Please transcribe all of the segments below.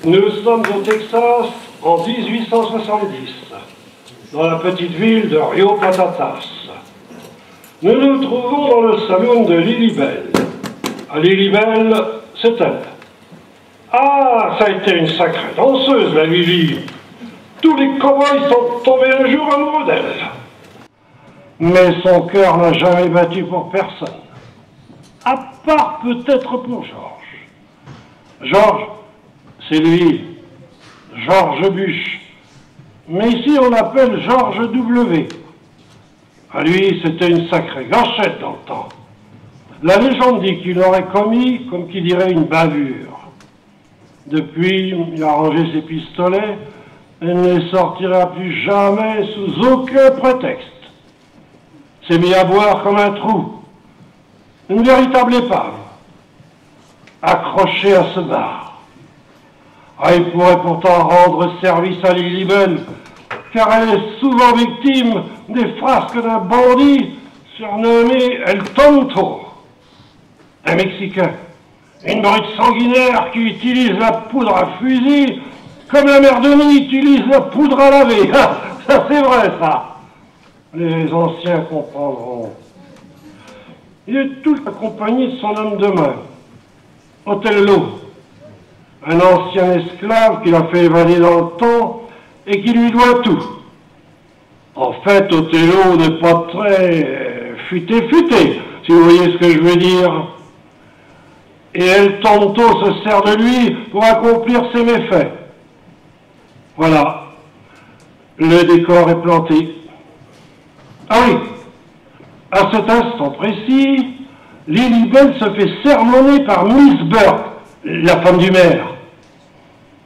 Nous sommes au Texas en 1870, dans la petite ville de Rio Patatas. Nous nous trouvons dans le salon de Lilibelle. Lilibelle, c'est elle. Ah, ça a été une sacrée danseuse, la Lily. Tous les cow-boys sont tombés un jour amoureux d'elle. Mais son cœur n'a jamais battu pour personne. À part peut-être pour Georges. Georges, c'est lui, Georges Bush. Mais ici on l'appelle Georges W. À lui, c'était une sacrée gâchette dans le temps. La légende dit qu'il aurait commis, comme qui dirait, une bavure. Depuis, il a rangé ses pistolets et ne les sortira plus jamais sous aucun prétexte. S'est mis à boire comme un trou. Une véritable épave, accrochée à ce bar. Ah, il pourrait pourtant rendre service à Lilibelle, car elle est souvent victime des frasques d'un bandit surnommé El Tonto, un Mexicain, une brute sanguinaire qui utilise la poudre à fusil comme la mère Denis utilise la poudre à laver. Ah, ça c'est vrai ça. Les anciens comprendront. Il est tout accompagné de son homme de main, Othello, un ancien esclave qu'il a fait évader dans le temps et qui lui doit tout. En fait, Othello n'est pas très futé, si vous voyez ce que je veux dire. Et El Tonto se sert de lui pour accomplir ses méfaits. Voilà, le décor est planté. Ah oui, à cet instant précis, Lilibelle se fait sermonner par Miss Burke, la femme du maire.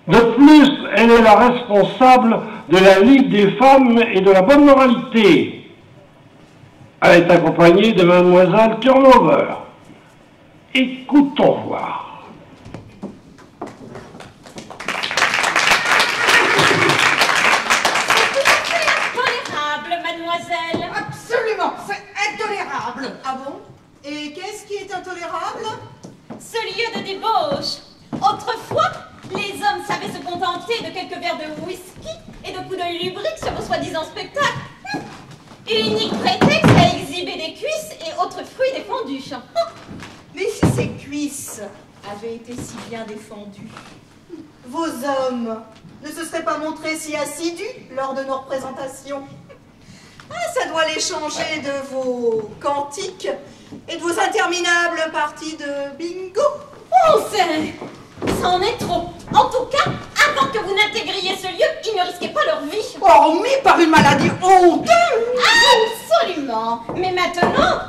De plus, elle est la responsable de la Ligue des femmes et de la bonne moralité. Elle est accompagnée de mademoiselle Turnover. Écoutons voir. Absolument, c'est intolérable. Ah bon? Et qu'est-ce qui est intolérable? Ce lieu de débauche. Autrefois, les hommes savaient se contenter de quelques verres de whisky et de coups de lubrique sur vos soi-disant spectacles. Unique prétexte à exhiber des cuisses et autres fruits défendus. Mais si ces cuisses avaient été si bien défendues, vos hommes ne se seraient pas montrés si assidus lors de nos représentations. Ah, ça doit les changer de vos cantiques et de vos interminables parties de bingo. Oh, c'en est trop. En tout cas, avant que vous n'intégriez ce lieu, ils ne risquaient pas leur vie. Hormis par une maladie honteuse. Absolument. Mais maintenant,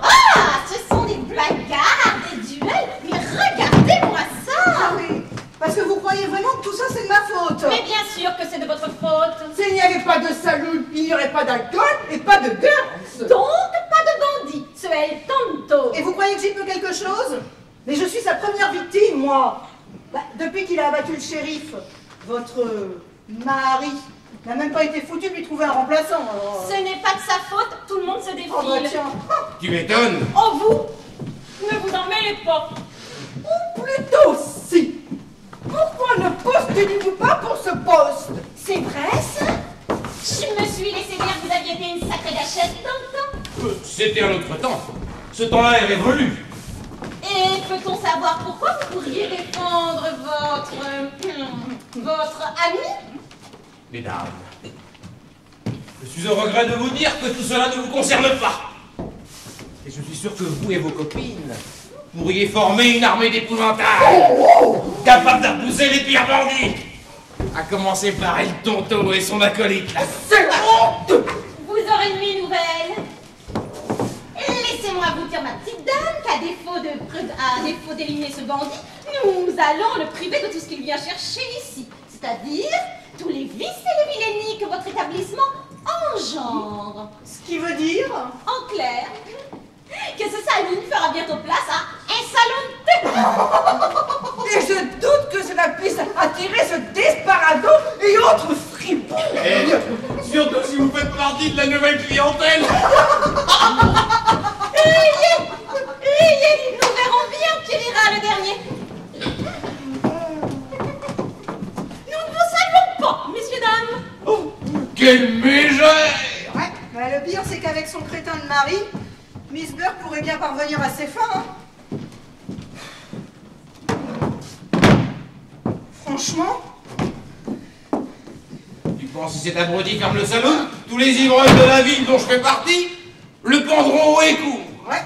ce sont des bagarres, des duels. Mais regardez-moi ça. Ah oui, parce que vous croyez vraiment que tout ça c'est de ma faute. Mais bien sûr que c'est de votre faute. S'il n'y avait pas de salut, il n'y aurait pas d'alcool et pas de girls. Donc, pas de bandit. Ce El Tonto. Et vous croyez que j'y peux quelque chose? Mais je suis sa première victime, moi. Depuis qu'il a abattu le shérif, votre mari n'a même pas été foutu de lui trouver un remplaçant. Alors... Ce n'est pas de sa faute, tout le monde se défile. Oh bah tiens. Tu m'étonnes. Oh vous, ne vous en mêlez pas. Ou plutôt si. Pourquoi ne postulez-vous pas pour ce poste? C'est vrai ça? Je me suis laissé dire que vous aviez été une sacrée gâchette dans le temps. C'était un autre temps. Ce temps-là est révolu. Et peut-on savoir pourquoi vous pourriez défendre votre ami? Mesdames, je suis au regret de vous dire que tout cela ne vous concerne pas. Et je suis sûr que vous et vos copines pourriez former une armée d'épouvantails capable d'épouser les pires bandits. À commencer par El Tonto et son acolyte. C'est honte. Vous aurez une nuit nouvelle. Laissez-moi vous dire, ma petite dame, qu'à défaut d'éliminer ce bandit, nous allons le priver de tout ce qu'il vient chercher ici. C'est-à-dire tous les vices et les vilainies que votre établissement engendre. Ce qui veut dire? En clair, que ce salon fera bientôt place à un salon de thé. Et je doute que cela puisse attirer ce desperado et autres fripons. Surtout si vous faites partie de la nouvelle clientèle. Ayez, nous verrons bien qui rira le dernier. Mégère! Ouais, bah, le pire, c'est qu'avec son crétin de mari, Miss Burke pourrait bien parvenir à ses fins, hein. Franchement, Tu penses que si cet abruti ferme le salon, tous les ivrognes de la ville dont je fais partie le pendront au écourt? ouais.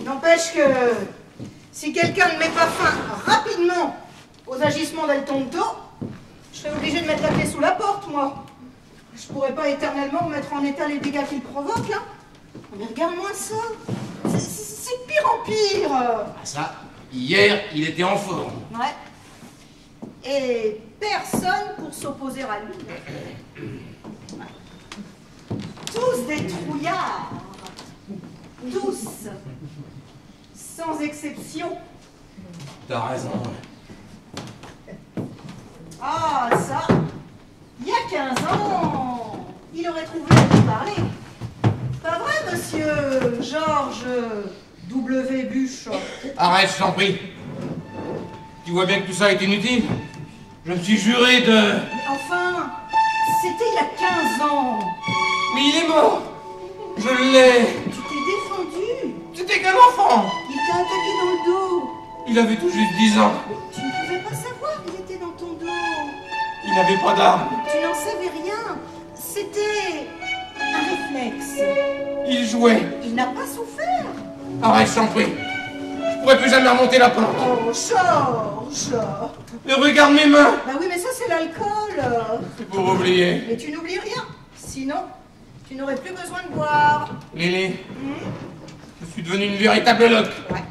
N'empêche que si quelqu'un ne met pas fin rapidement aux agissements d'El Tonto, je serais obligé de mettre la clé sous la porte, moi. Je pourrais pas éternellement mettre en état les dégâts qu'il provoque, hein. Mais regarde-moi ça. C'est de pire en pire. Ah ça, hier, il était en forme. Ouais. Et personne pour s'opposer à lui. Tous des trouillards. Tous. Sans exception. T'as raison. Ah, ça. Il y a 15 ans, il aurait trouvé à qui parler. Pas vrai, monsieur Georges W. Bush? Arrête, je t'en prie. Tu vois bien que tout ça est inutile. Je me suis juré de... Mais enfin, c'était il y a 15 ans. Mais il est mort. Je l'ai. Tu t'es défendu. C'était qu'un enfant. Il t'a attaqué dans le dos. Il avait tout juste 10 ans. Tu ne pouvais pas savoir qu'il était dans ton dos. Il n'avait pas d'arme. Tu n'en savais rien. C'était un réflexe. Il jouait. Il n'a pas souffert. Arrête, je t'en prie. Je pourrais plus jamais remonter la pente. Oh, Georges. Mais regarde mes mains. Bah oui, mais ça, c'est l'alcool. C'est pour oublier. Mais tu n'oublies rien. Sinon, tu n'aurais plus besoin de boire. Lily, je suis devenu une véritable loque. Ouais.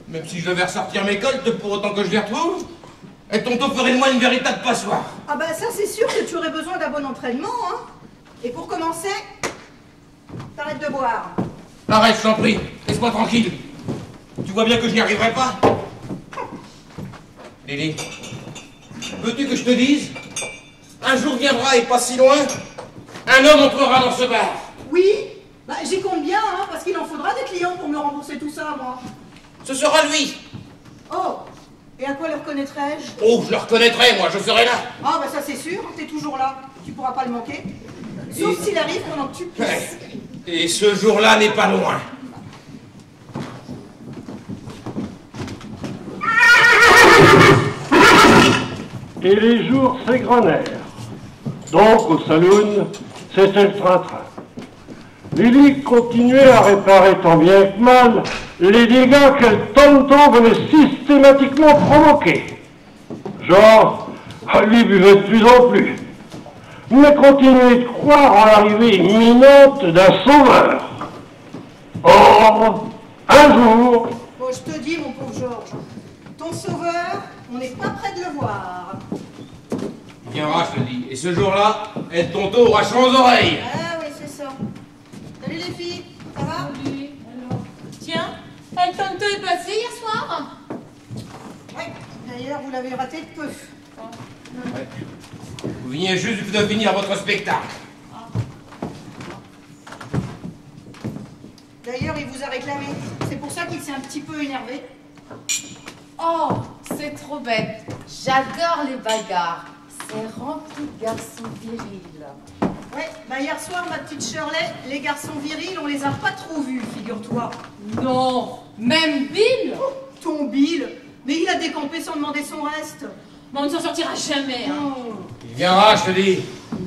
Même si je devais ressortir mes coltes pour autant que je les retrouve, et Tonto ferait de moi une véritable passoire. Ah bah ça, c'est sûr que tu aurais besoin d'un bon entraînement, hein. Et pour commencer, t'arrêtes de boire. Arrête, je t'en prie. Laisse-moi tranquille. Tu vois bien que je n'y arriverai pas. Lily, veux-tu que je te dise? Un jour viendra, et pas si loin, un homme entrera dans ce bar. Oui, bah j'y compte bien, hein, parce qu'il en faudra des clients pour me rembourser tout ça, moi. Ce sera lui. Oh, et à quoi le reconnaîtrais-je? Oh, je le reconnaîtrai, moi, je serai là. Ah bah ça c'est sûr, t'es toujours là, tu pourras pas le manquer. Sauf s'il arrive pendant que tu pisses. Et ce jour-là n'est pas loin. Et les jours s'égrenèrent. Donc, au saloon, c'était le train-train. Lily continuait à réparer tant bien que mal les dégâts qu'El Tonto venait systématiquement provoquer. Genre, lui buvait de plus en plus, mais continuait de croire en l'arrivée imminente d'un sauveur. Or, un jour... Bon, je te dis, mon pauvre Georges, ton sauveur, on n'est pas près de le voir. Il viendra, je te dis. Et ce jour-là, El Tonto aura chaud aux oreilles. Ah oui, c'est ça. Salut les filles, ça va? Salut, alors. Tiens, El Tonto est passé hier soir? Oui, d'ailleurs, vous l'avez raté de peu. Ouais. Vous veniez juste de finir votre spectacle. D'ailleurs, il vous a réclamé. C'est pour ça qu'il s'est un petit peu énervé. Oh, c'est trop bête. J'adore les bagarres. C'est rempli de garçons virils. Ouais, bah hier soir, ma petite Shirley, les garçons virils, on les a pas trop vus, figure-toi. Non, même Bill. Oh, ton Bill, mais il a décampé sans demander son reste. Bon, on ne s'en sortira jamais, hein. Non. Il viendra, je te dis.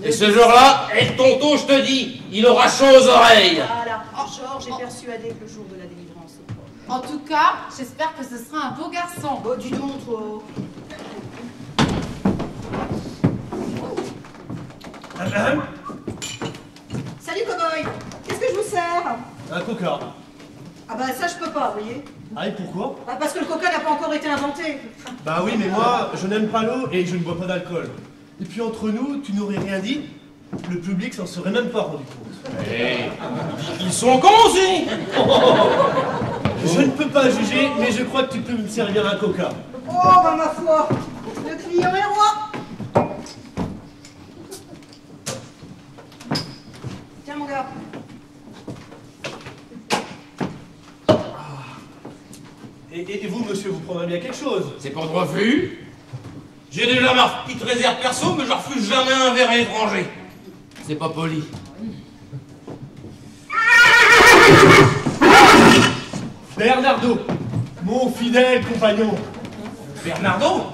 Et ce jour-là, El Tonto, je te dis, il aura chaud aux oreilles. Voilà, Georges est persuadé que le jour de la délivrance est proche. En tout cas, j'espère que ce sera un beau garçon. Oh, dis donc, toi. Salut, cow-boy. Qu'est-ce que je vous sers? Un coca. Ah bah ça, je peux pas, vous voyez. Ah et pourquoi? Bah parce que le coca n'a pas encore été inventé. Bah oui, mais moi, je n'aime pas l'eau et je ne bois pas d'alcool. Et puis entre nous, tu n'aurais rien dit, le public s'en serait même pas rendu compte. Hey, ils sont cons aussi. Je ne peux pas juger, mais je crois que tu peux me servir un coca. Oh, bah ma foi, le client est roi. Tiens, mon gars. Et vous, monsieur, vous prendrez bien quelque chose? C'est pas de refus. J'ai déjà ma petite réserve perso, mais je refuse jamais un verre à l'étranger. C'est pas poli. Bernardo, mon fidèle compagnon. Bernardo?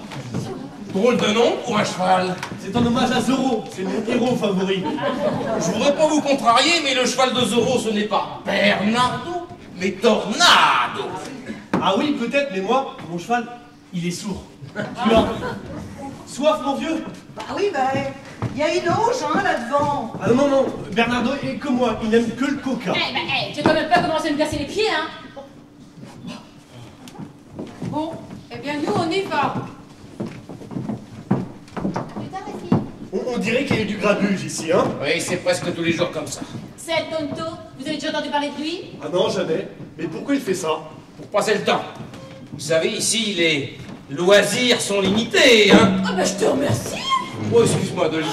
Drôle de nom pour un cheval. C'est en hommage à Zorro, c'est mon héros favori. Je voudrais pas vous contrarier, mais le cheval de Zorro, ce n'est pas Bernardo, mais Tornado. Ah oui, peut-être, mais moi, mon cheval, il est sourd. Tu as soif, mon vieux? Bah oui, bah, il y a une auge, hein, là-devant. Ah non, non, Bernardo est comme moi, il n'aime que le coca. Eh ben, tu vas quand même pas commencer à me casser les pieds, hein. Bon, eh bien nous on y va. Putain, les filles. On dirait qu'il y a eu du grabuge ici, hein? Oui, c'est presque tous les jours comme ça. C'est El Tonto. Vous avez déjà entendu parler de lui? Ah non, jamais. Mais pourquoi il fait ça? Pour passer le temps. Vous savez, ici, les loisirs sont limités, hein. Ah ben, je te remercie. Oh, excuse-moi, Dolly.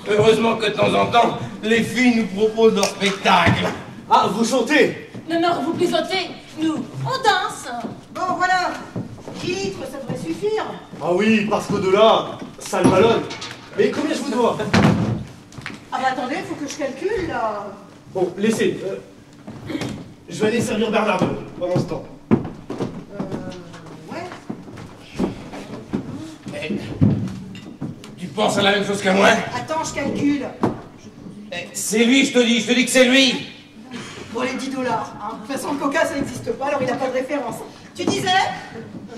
Heureusement que de temps en temps, les filles nous proposent leur spectacle. Ah, vous chantez? Non, non, vous plaisantez. Nous, on danse. Bon, voilà. 10 litres, ça devrait suffire. Ah oui, parce qu'au-delà, ça le ballonne. Mais combien je vous dois? Ah bah attendez, faut que je calcule, là. Bon, laissez. Je vais aller servir Bernardo pendant ce temps. Ouais. Eh, tu penses à la même chose que moi? Attends, je calcule. Eh, c'est lui, je te dis que c'est lui. Pour les 10 $. Hein. De toute façon, le coca, ça n'existe pas, alors il n'a pas de référence. Tu disais?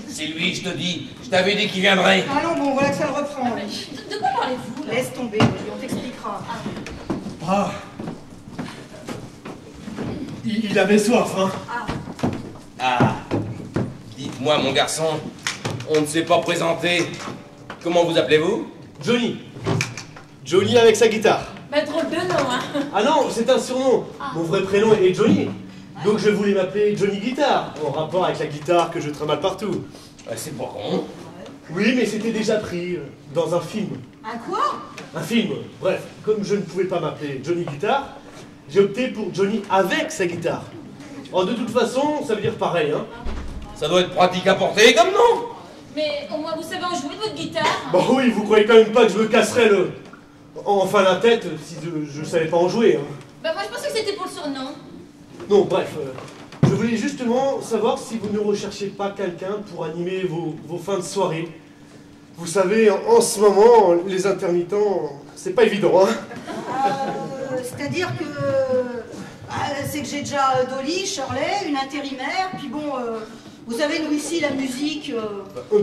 C'est lui, je te dis. Je t'avais dit qu'il viendrait. Allons, bon, voilà que ça le reprend. là. De quoi parlez-vous, là? Laisse tomber, Oli, on t'expliquera. Ah. Il avait soif, hein? Ah, dites-moi, mon garçon, on ne s'est pas présenté. Comment vous appelez-vous? Johnny. Johnny avec sa guitare. Ben, drôle de nom, hein. Ah non, c'est un surnom. Mon vrai prénom est Johnny. Donc je voulais m'appeler Johnny Guitare, en rapport avec la guitare que je trimballe partout. C'est pas con. Oui, mais c'était déjà pris dans un film. Un quoi? Un film, bref. Comme je ne pouvais pas m'appeler Johnny Guitare, j'ai opté pour Johnny avec sa guitare. Oh, de toute façon, ça veut dire pareil, hein. Ça doit être pratique à porter comme nom. Mais au moins, vous savez en jouer de votre guitare. Bon oui, vous croyez quand même pas que je me casserais enfin la tête si je savais pas en jouer, hein. Ben, moi, je pensais que c'était pour le surnom. Non, bref, je voulais justement savoir si vous ne recherchez pas quelqu'un pour animer vos fins de soirée. Vous savez, en ce moment, les intermittents, c'est pas évident, hein. C'est-à-dire que... c'est que j'ai déjà Dolly, Shirley, une intérimaire, puis bon... vous savez, nous ici, la musique...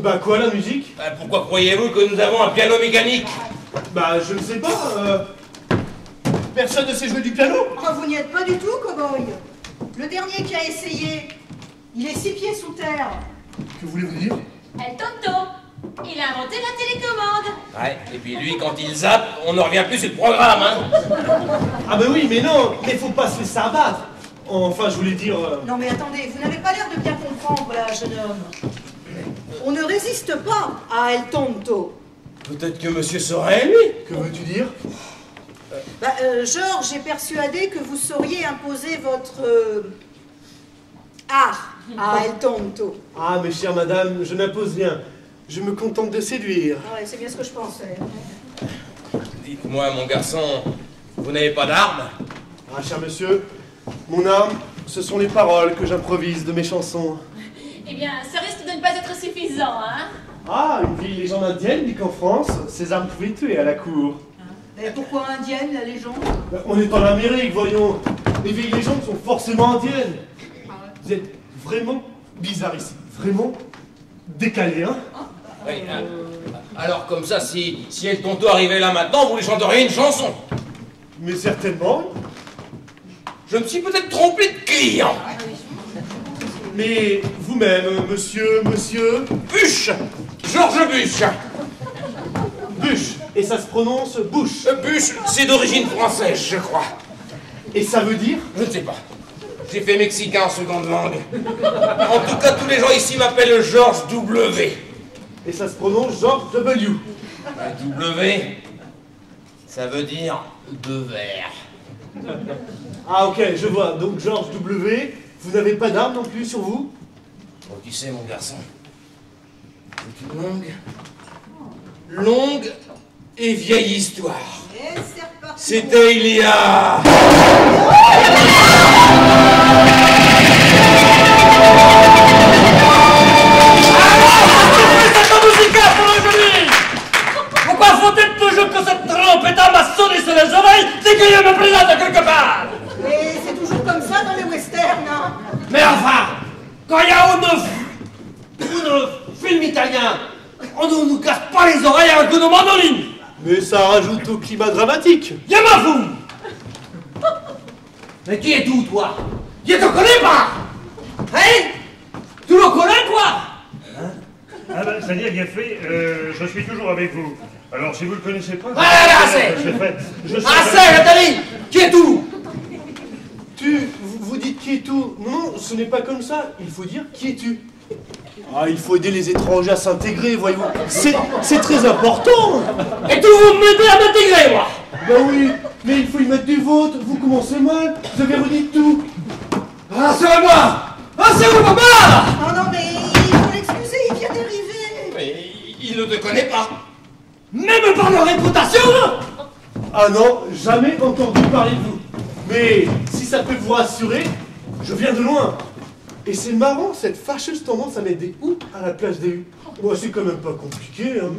Bah quoi, la musique? Pourquoi croyez-vous que nous avons un piano mécanique? Bah je ne sais pas, personne ne sait jouer du piano? Oh, vous n'y êtes pas du tout, cow-boy. Le dernier qui a essayé, il est 6 pieds sous terre. Que voulez-vous dire? El Tonto. Il a inventé la télécommande. Ouais, et puis lui, quand il zappe, on ne revient plus sur le programme, hein. Ah bah oui, mais non, mais faut pas se laisser abattre. Enfin, je voulais dire... Non mais attendez, vous n'avez pas l'air de bien comprendre, là, jeune homme. On ne résiste pas à El Tonto. Peut-être que monsieur saurait, lui. Que veux-tu dire? Georges est persuadé que vous sauriez imposer votre art à El Tonto. Ah, mais chère madame, je n'impose rien. Je me contente de séduire. Ah ouais, c'est bien ce que je pensais. Dites-moi, mon garçon, vous n'avez pas d'armes? Ah, cher monsieur, mon arme, ce sont les paroles que j'improvise de mes chansons. Eh bien, ça risque de ne pas être suffisant, hein. Ah, une vieille légende indienne dit qu'en France, ces armes pouvaient tuer à la cour. Mais pourquoi indienne, la légende? On est en Amérique, voyons. Les vieilles légendes sont forcément indiennes. Vous êtes vraiment bizarre ici. Vraiment décalé, hein? Oui, alors comme ça, si El Tonto arrivait là maintenant, vous lui chanteriez une chanson. Mais certainement. Je me suis peut-être trompé de client. Mais vous-même, monsieur... Bûche, Georges Bûche. Bûche. Et ça se prononce bouche. Bûche, c'est d'origine française, je crois. Et ça veut dire? Je ne sais pas. J'ai fait mexicain en seconde langue. En tout cas, tous les gens ici m'appellent Georges W. Et ça se prononce George W. W, ça veut dire deux verres. Ah ok, je vois. Donc George W, vous n'avez pas d'arme non plus sur vous? Oh, tu sais, mon garçon, c'est une longue et vieille histoire. Et c'est reparti. C'était il y a... Pourquoi faut-il toujours que cette trompette m'a sonné sur les oreilles dès que je me présente quelque part? Et c'est toujours comme ça dans les westerns, hein? Mais enfin, quand il y a un film italien, on ne nous casse pas les oreilles avec une mandoline. Mais ça rajoute au climat dramatique. Je m'en fous. Mais qui es-tu, toi? Je te connais pas. Hein? Tu le connais, toi? Ah ben, c'est-à-dire, bien fait, je suis toujours avec vous. Alors, si vous le connaissez pas... Allez, assez! Assez, je te dis! Qui es-tu? Vous dites qui est tout? Non, ce n'est pas comme ça. Il faut dire qui es-tu? Ah, il faut aider les étrangers à s'intégrer, voyez-vous. C'est très important. Et tu vous m'aidez à m'intégrer, moi? Ben oui, mais il faut y mettre du vôtre. Vous commencez mal, vous avez redit tout. Ah, c'est moi! Ah, c'est vous, papa! Non, non, mais il faut l'excuser, il vient d'arriver. Mais il ne te connaît pas. Même par leur réputation, là! Ah non, jamais entendu parler de vous. Mais si ça peut vous rassurer, je viens de loin. Et c'est marrant, cette fâcheuse tendance à mettre des ou à la place des u. Moi, c'est quand même pas compliqué, hein.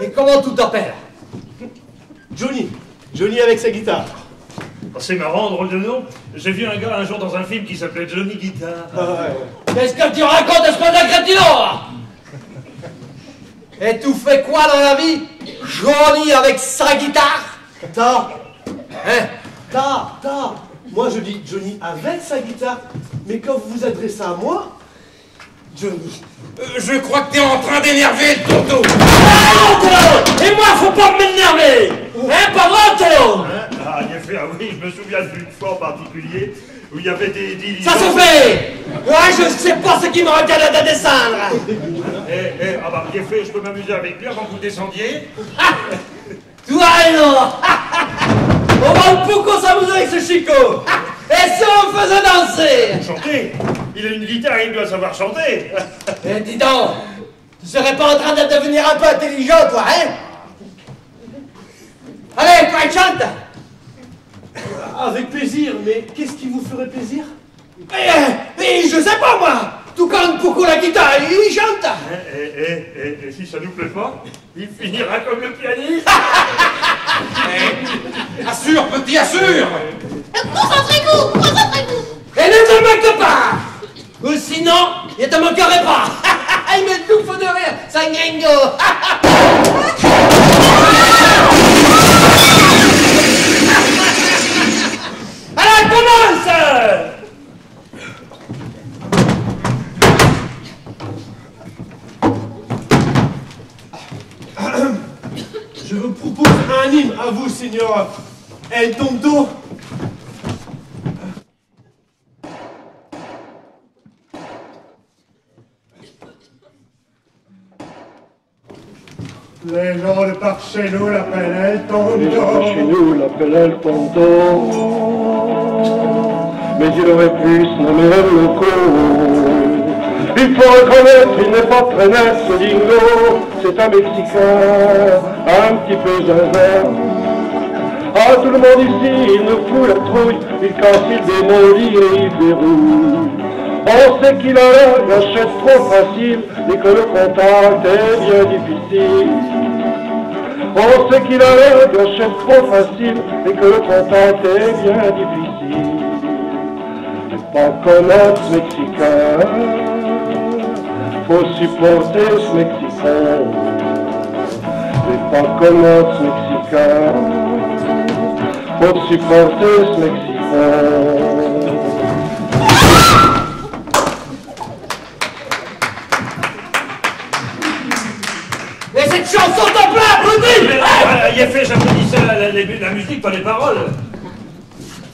Et comment tu t'appelles? Johnny. Johnny avec sa guitare. C'est marrant, drôle de nom. J'ai vu un gars un jour dans un film qui s'appelait Johnny Guitar. Ah ouais. Qu'est-ce que tu racontes, espèce de crétino? Et tu fais quoi dans la vie? Johnny avec sa guitare? Ta. Hein? Ta. Moi, je dis Johnny avec sa guitare. Mais quand vous vous adressez à moi, Johnny. Je crois que t'es en train d'énerver le tonton. Et moi, faut pas m'énerver! Hein, pas vrai, Théo? Ah, bien fait, ah oui, je me souviens d'une fois en particulier où il y avait des Ça se fait! Ouais, je sais pas ce qui me regarde de descendre! Ah bah, bien fait, je peux m'amuser avec lui avant que vous descendiez. Toi, non! On va beaucoup s'amuser avec ce Chico! Et si on le faisait danser? Chanter? Il a une guitare, il doit savoir chanter. Eh, dis donc! Tu serais pas en train de devenir un peu intelligent, toi, hein? Allez, toi, chante! Avec plaisir, mais qu'est-ce qui vous ferait plaisir? Mais je sais pas, moi! Tu cantes beaucoup la guitare, il chante! Et si ça nous plaît pas, il finira comme le pianiste. Assure, petit, assure. Concentrez-vous! Et ne te moque pas! Ou sinon, il te moquerait pas! Il me touffe de rire, c'est un gringo! Allez, commence! Je vous propose un hymne à vous, Seigneur El Tonto. Les gens de par chez nous l'appellent El Tonto. Les gens chez nous l'appellent El Tonto. Mais il aurait pu se nommer El Loco. Il faut reconnaître, il n'est pas très net ce dingo. C'est un Mexicain, un petit peu zinzin. Ah, tout le monde ici, il nous fout la trouille. Il casse, il démolit et il verrouille. On sait qu'il a la gâchette trop facile et que le contact est bien difficile. On sait qu'il a la gâchette trop facile et que le contact est bien difficile. C'est pas comme notre Mexicain, faut supporter ce Mexicain. C'est pas comme notre Mexicain, faut supporter ce Mexicain. Et cette chanson t'en plaît, applaudis! Il a fait, j'applaudissais la musique, pas les paroles.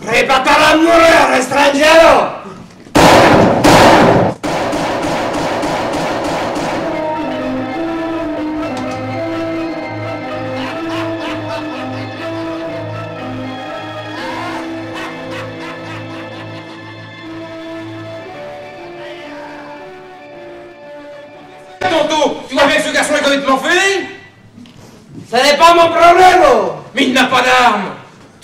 Prépare a mourir, étranger! Tonto, tu vois bien que ce garçon est complètement fêlé? Ce n'est pas mon problème! Mais il n'a pas d'armes.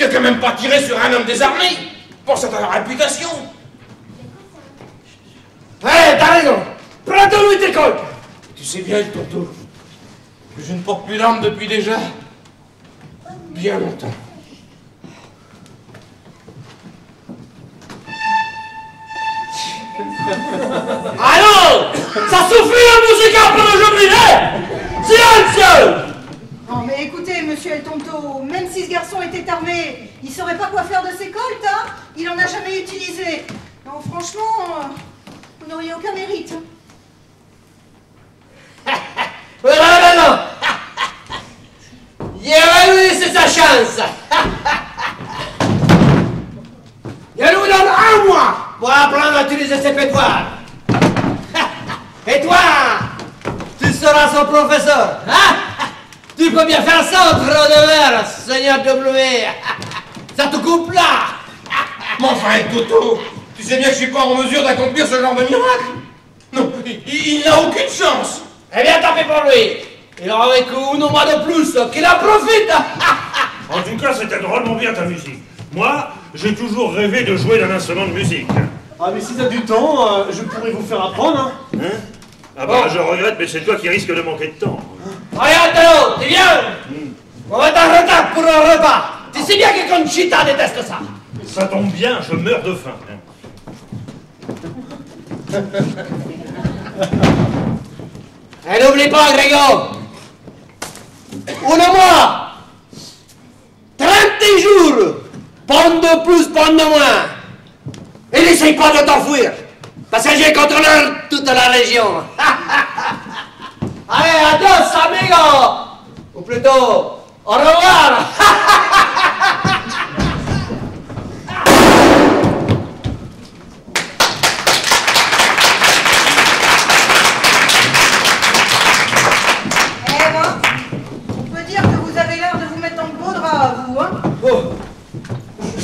Tu n'as quand même pas tiré sur un homme désarmé. Pense à ta réputation. Hé, t'as raison. Prends-toi tes cols. Tu sais bien, tonton, que je ne porte plus d'armes depuis déjà bien longtemps. Allons, ça suffit la musique après aujourd'hui, hein? Silence! Non mais écoutez, monsieur El Tonto, même si ce garçon était armé, il saurait pas quoi faire de ses colts, hein? Il en a jamais utilisé. Non, franchement, vous n'auriez aucun mérite. Non. Il va lui laisser sa chance. Il nous donne un mois pour apprendre à utiliser ses pétoires. Et toi, tu seras son professeur. Hein? Tu peux bien faire ça, trop de verre, Seigneur W. Ça te coupe là. Mais enfin, Toto, tu sais bien que je suis pas en mesure d'accomplir ce genre de miracle. Non, il n'a aucune chance. Eh bien, tant pis pour lui. Il aura avec un mois de plus, qu'il en profite. En tout cas, c'était drôlement bien ta musique. Moi, j'ai toujours rêvé de jouer d'un instrument de musique. Ah, mais si t'as du temps, je pourrais vous faire apprendre. Hein? Ah bah, je regrette, mais c'est toi qui risques de manquer de temps. Allez, Antelo, tu viens? On va être en retard pour un repas. Tu sais bien que Conchita déteste ça. Ça tombe bien, je meurs de faim. Et n'oublie pas, Grégo. Un mois. 30 jours. Pas de plus, pas de moins. Et n'essaye pas de t'enfuir. Parce que j'ai contrôlé toute la région. Allez, adios, amigo. Ou plutôt, au revoir.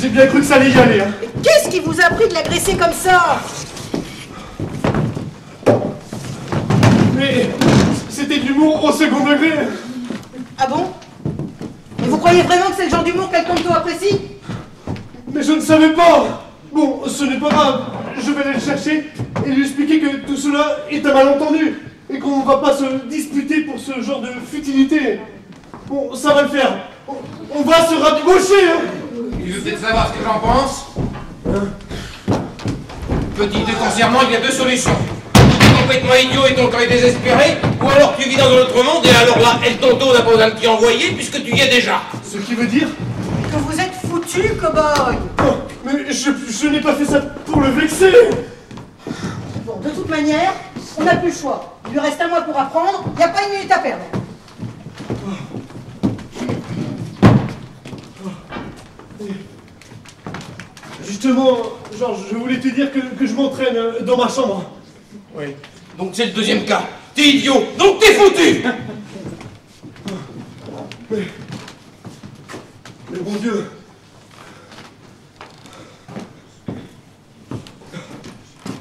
J'ai bien cru que ça allait y aller, hein. Mais qu'est-ce qui vous a pris de l'agresser comme ça? Mais c'était de l'humour au second degré. Ah bon? Et vous croyez vraiment que c'est le genre d'humour qu'El Tonto apprécie? Mais je ne savais pas. Bon, ce n'est pas grave. Je vais aller le chercher et lui expliquer que tout cela est un malentendu et qu'on ne va pas se disputer pour ce genre de futilité. Bon, ça va le faire. On va se rabibocher, hein. Tu veux peut-être savoir ce que j'en pense? Petit, te concernant, il y a deux solutions. Tu es complètement idiot et ton corps est désespéré, ou alors tu vis dans un autre monde et alors là, El Tonto n'a pas besoin de t'y envoyer puisque tu y es déjà. Ce qui veut dire que vous êtes foutu, cow-boy. Oh, mais je n'ai pas fait ça pour le vexer. Bon, de toute manière, on n'a plus le choix. Il lui reste un mois pour apprendre, il n'y a pas une minute à perdre. Justement, Georges, je voulais te dire que je m'entraîne dans ma chambre. Oui. Donc c'est le deuxième cas. T'es idiot, donc t'es foutu. Mais bon Dieu.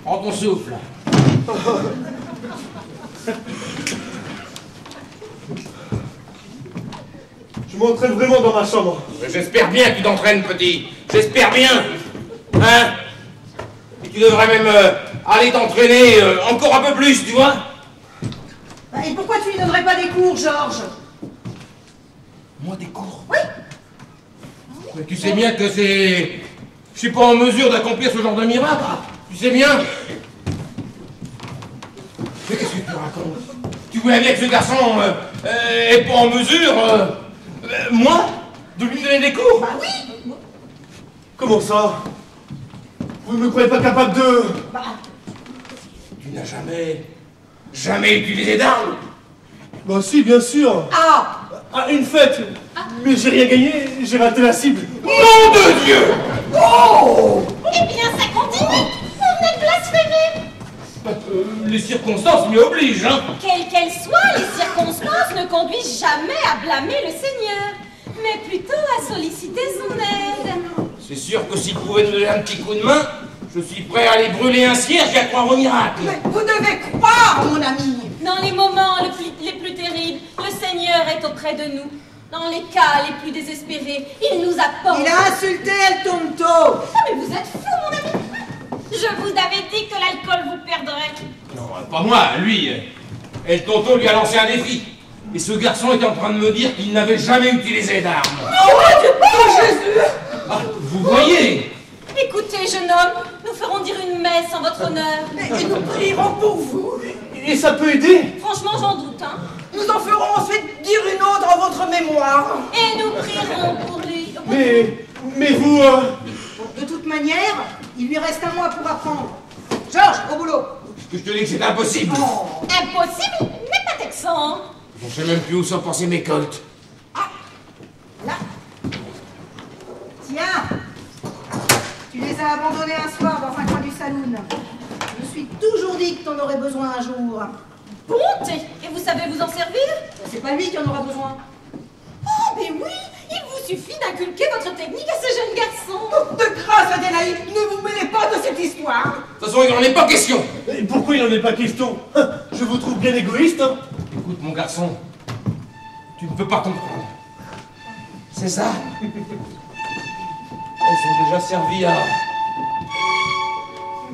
Prends ton souffle. Je m'entraîne vraiment dans ma chambre. J'espère bien que tu t'entraînes, petit. J'espère bien. Hein? Et tu devrais même aller t'entraîner encore un peu plus, tu vois? Bah, et pourquoi tu lui donnerais pas des cours, Georges? Moi, des cours? Oui. Mais tu sais bien que c'est... Je suis pas en mesure d'accomplir ce genre de miracle. Tu sais bien. Mais qu'est-ce que tu racontes? Tu voulais bien que ce garçon est pas en mesure, moi, de lui donner des cours? Bah oui. Comment ça? Vous ne me croyez pas capable de... Bah, Tu n'as jamais utilisé d'armes? Bah si, bien sûr. ah. À une fête. Mais j'ai rien gagné, j'ai raté la cible. Nom de Dieu! Oh! Eh bien, ça continue! On est blasphémé! Les circonstances m'y obligent, hein? Quelles qu'elles soient, les circonstances ne conduisent jamais à blâmer le Seigneur, mais plutôt à solliciter son aide. C'est sûr que s'il pouvait nous donner un petit coup de main, je suis prêt à aller brûler un cierge et à croire au miracle. Mais vous devez croire, mon ami. Dans les moments les plus terribles, le Seigneur est auprès de nous. Dans les cas les plus désespérés, il nous apporte. Il a insulté El Tonto. Ah, mais vous êtes fou, mon ami. Je vous avais dit que l'alcool vous perdrait. Non, pas moi, lui. El Tonto lui a lancé un défi. Et ce garçon était en train de me dire qu'il n'avait jamais utilisé d'armes. Oh, Jésus! Ah, vous voyez? Écoutez, jeune homme, nous ferons dire une messe en votre honneur. Et nous prierons pour vous. Et ça peut aider? Franchement, j'en doute, hein. Nous en ferons ensuite dire une autre en votre mémoire. Et nous prierons pour lui. Mais vous... De toute manière, il lui reste un mois pour apprendre. Georges, au boulot. Que je te dis que c'est impossible. Impossible, mais pas texan. Je sais même plus où sont passés mes colts. Là. Tiens. Tu les as abandonnés un soir dans un coin du saloon. Je me suis toujours dit que t'en aurais besoin un jour. Bonté. Et vous savez vous en servir? C'est pas lui qui en aura besoin. Oh, mais oui, il vous suffit d'inculquer votre technique à ce jeune garçon. De grâce, Adélaïde, ne vous mêlez pas de cette histoire. De toute façon, il n'en est pas question. Et pourquoi il n'en est pas question? Je vous trouve bien égoïste, hein. Écoute, mon garçon, tu ne peux pas comprendre. C'est ça. Elles sont déjà servies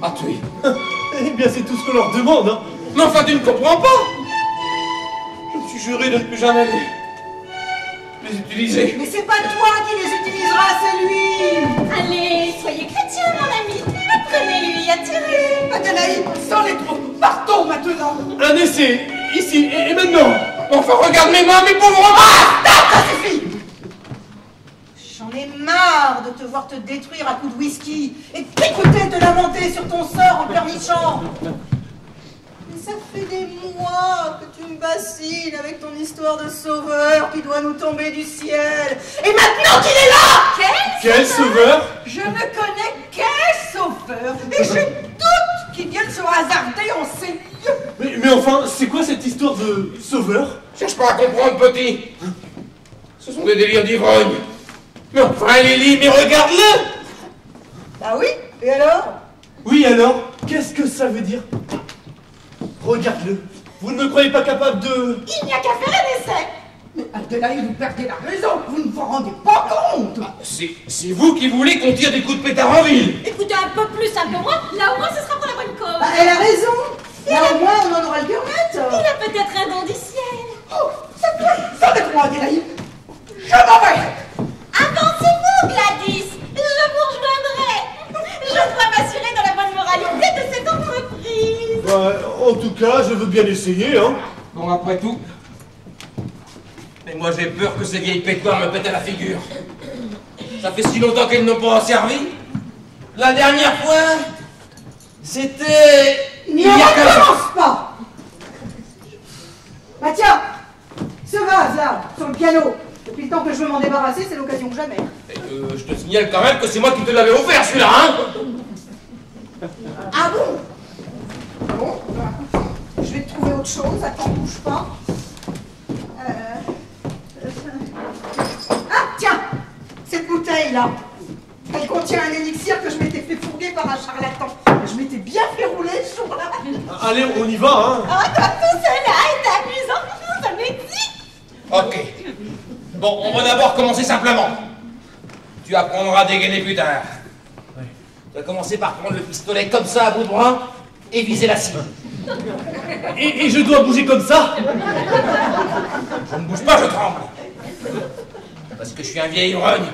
à tuer. Eh bien, c'est tout ce qu'on leur demande, hein. Mais enfin, tu ne comprends pas. Je me suis juré de ne plus jamais les utiliser. Mais c'est pas toi qui les utilisera, c'est lui. Allez, soyez chrétien, mon ami. Apprenez-lui à tirer. Adélaïde, sans les trous, partons maintenant. Un essai, ici et maintenant. Enfin, regarde mes mains, mes pauvres mains. Ça suffit. J'en ai marre de te voir te détruire à coups de whisky et de t'écouter te lamenter sur ton sort en pleurnichant. Mais ça fait des mois que tu me bassines avec ton histoire de sauveur qui doit nous tomber du ciel. Et maintenant qu'il est là! Quel sauveur? Je ne connais qu'un sauveur et je doute qu'il vienne se hasarder en ces lieux. Mais enfin, c'est quoi cette histoire de sauveur? Cherche pas à comprendre, petit. Ce sont des délires d'ivrogne. Mais enfin, Lily, mais regarde-le. Ah oui? Et alors? Oui alors, qu'est-ce que ça veut dire? Regarde-le. Vous ne me croyez pas capable de... Il n'y a qu'à faire un essai. Mais Adélaïde, vous perdez la raison, vous ne vous rendez pas compte. C'est vous qui voulez qu'on tire des coups de pétard en ville. Écoutez un peu plus, un peu moins. Là, au moins, ce sera pour la bonne cause. Bah, elle a raison. Là au moins on en aura le cœur net. Il a peut-être un don du ciel. Oh, ça dépend, Adélaïde. Je m'en vais. Avancez-vous, Gladys. Je vous rejoindrai. Je dois m'assurer de la bonne moralité de cette entreprise. Bah, en tout cas, je veux bien essayer, hein. Bon, après tout. Mais moi, j'ai peur que ces vieilles pétoires me pètent à la figure. Ça fait si longtemps qu'elles n'ont pas servi. La dernière fois, c'était... N'y recommence pas. Bah tiens, ce vase là, sur le piano. Depuis le temps que je veux m'en débarrasser, c'est l'occasion que jamais. Je te signale quand même que c'est moi qui te l'avais offert, celui-là, hein. Ah bon? Bon, bah, je vais te trouver autre chose. Attends, bouge pas. Ah tiens, cette bouteille là. Elle contient un élixir que je m'étais fait fourguer par un charlatan. Je m'étais bien fait rouler ce jour-là. Allez, on y va, hein. Oh, tout cela est amusant. Ça m'excite. Ok. Bon, on va d'abord commencer simplement. Tu apprendras à dégainer plus tard. Tu vas commencer par prendre le pistolet comme ça à bout de bras et viser la cible. Et je dois bouger comme ça? Je ne bouge pas, je tremble. Parce que je suis un vieil ivrogne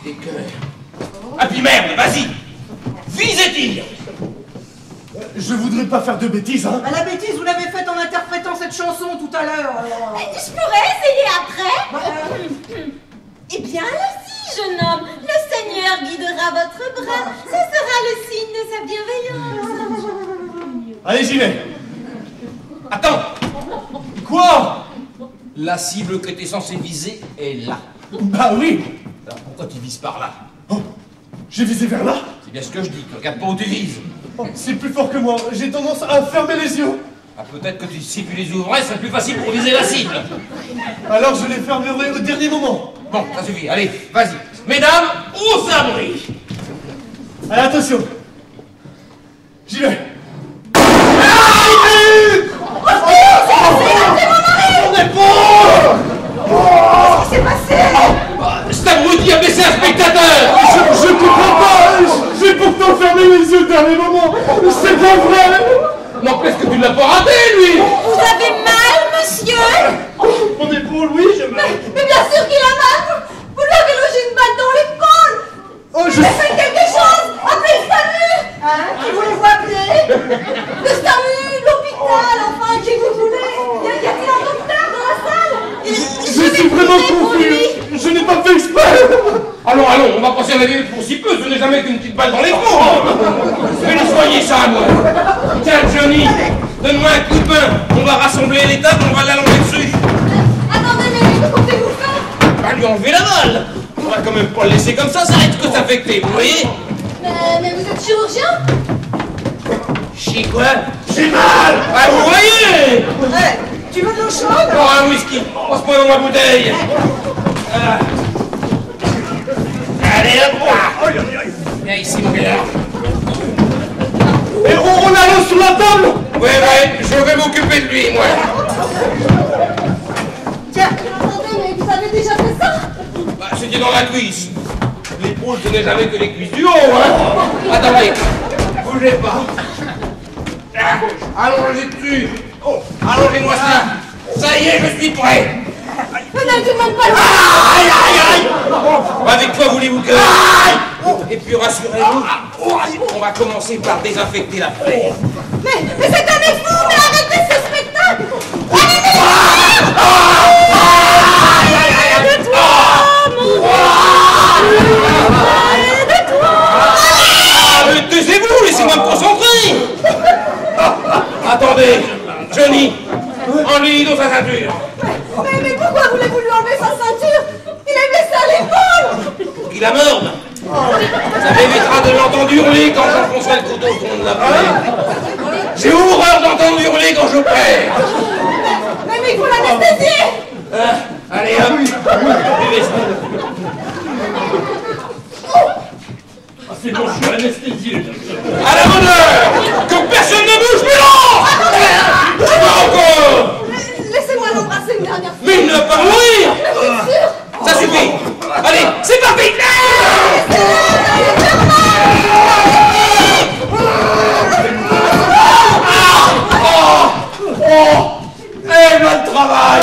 et que... Ah puis merde, vas-y. Vise et tire. Je voudrais pas faire de bêtises, hein. Bah, la bêtise, vous l'avez faite en interprétant cette chanson tout à l'heure. Je pourrais essayer après. Eh bien, allez-y, jeune homme. Le Seigneur guidera votre bras. Ce sera le signe de sa bienveillance. Allez, j'y vais. Attends. Quoi? La cible que tu es censé viser est là. Bah oui. Alors pourquoi tu vises par là? Oh, j'ai visé vers là. C'est bien ce que je dis. Regarde pas où tu vises. Oh, c'est plus fort que moi. J'ai tendance à fermer les yeux. Ah, peut-être que si tu les ouvrais, ce serait plus facile pour viser la cible. Alors je les fermerai au dernier moment. Bon, ça suffit. Allez, vas-y. Mesdames, aux abris. Allez, attention. J'y vais. Mon épaule! dernier moment. C'est pas vrai. N'empêche que tu ne l'as pas raté, lui. Vous avez mal, monsieur? Mon épaule, oui, j'ai mal. Mais bien sûr qu'il a mal. Vous lui avez logé une balle dans l'épaule. Oh, je... Mais faites quelque chose. Appelez le SAMU. Hein? Qui voulez-vous appeler? Le SAMU, l'hôpital, enfin, qui vous voulez? Y a-t-il un docteur dans la salle? Je suis vraiment confus. Je n'ai pas fait exprès. Allons, on va passer à la vie pour si peu, ce n'est jamais qu'une petite balle dans les poumons. Mais nous soyez ça, moi. Tiens, Johnny, donne-moi un coup de main. On va rassembler les tables, on va l'allonger dessus. Attendez, mais que comptez-vous faire? On va lui enlever la balle. On va quand même pas le laisser comme ça risque de s'affecter, vous voyez? Mais vous êtes chirurgien? Chi quoi? J'ai mal. Ah, vous voyez? Tu veux de l'eau chaude? Encore un whisky. Passe-moi dans ma bouteille. Allez, hop. Viens ici, mon gars. Et on a l'eau sur la table. Ouais, je vais m'occuper de lui, moi. Tiens, attendez, mais vous avez déjà fait ça? Bah, c'était dans la cuisse. L'épaule, ce n'est jamais que les cuisses du haut, hein. Attendez, bougez pas. Allongez dessus. Oh, allongez-moi ça. Ça y est, je suis prêt. Ne demande pas Aïe, aïe, aïe. Avec quoi voulez-vous que... Et puis rassurez-vous, on va commencer par désinfecter la plaie. Mais c'est un effort, mais arrêtez ce spectacle. Aide-toi, mon aide-toi. Mais taisez-vous, laissez-moi me concentrer. Attendez, Johnny, enlevez dans sa ceinture. Mais pourquoi voulez-vous lui enlever sa ceinture? Il est blessé à l'épaule. Il a morde. Ça m'évitera de l'entendre hurler quand j'enfoncerai le couteau au fond de la plaie. J'ai horreur d'entendre hurler quand j'opère. Mais il faut l'anesthésier. Allez, hop. Buvez ça. Ah, c'est bon, je suis anesthésié. À la bonne heure. Que personne ne bouge, mais non. Pas encore. Laissez-moi l'embrasser une dernière fois. Mais il ne va pas mourir. Bien sûr. Ça suffit. Allez, c'est parti. Eh ben, le travail.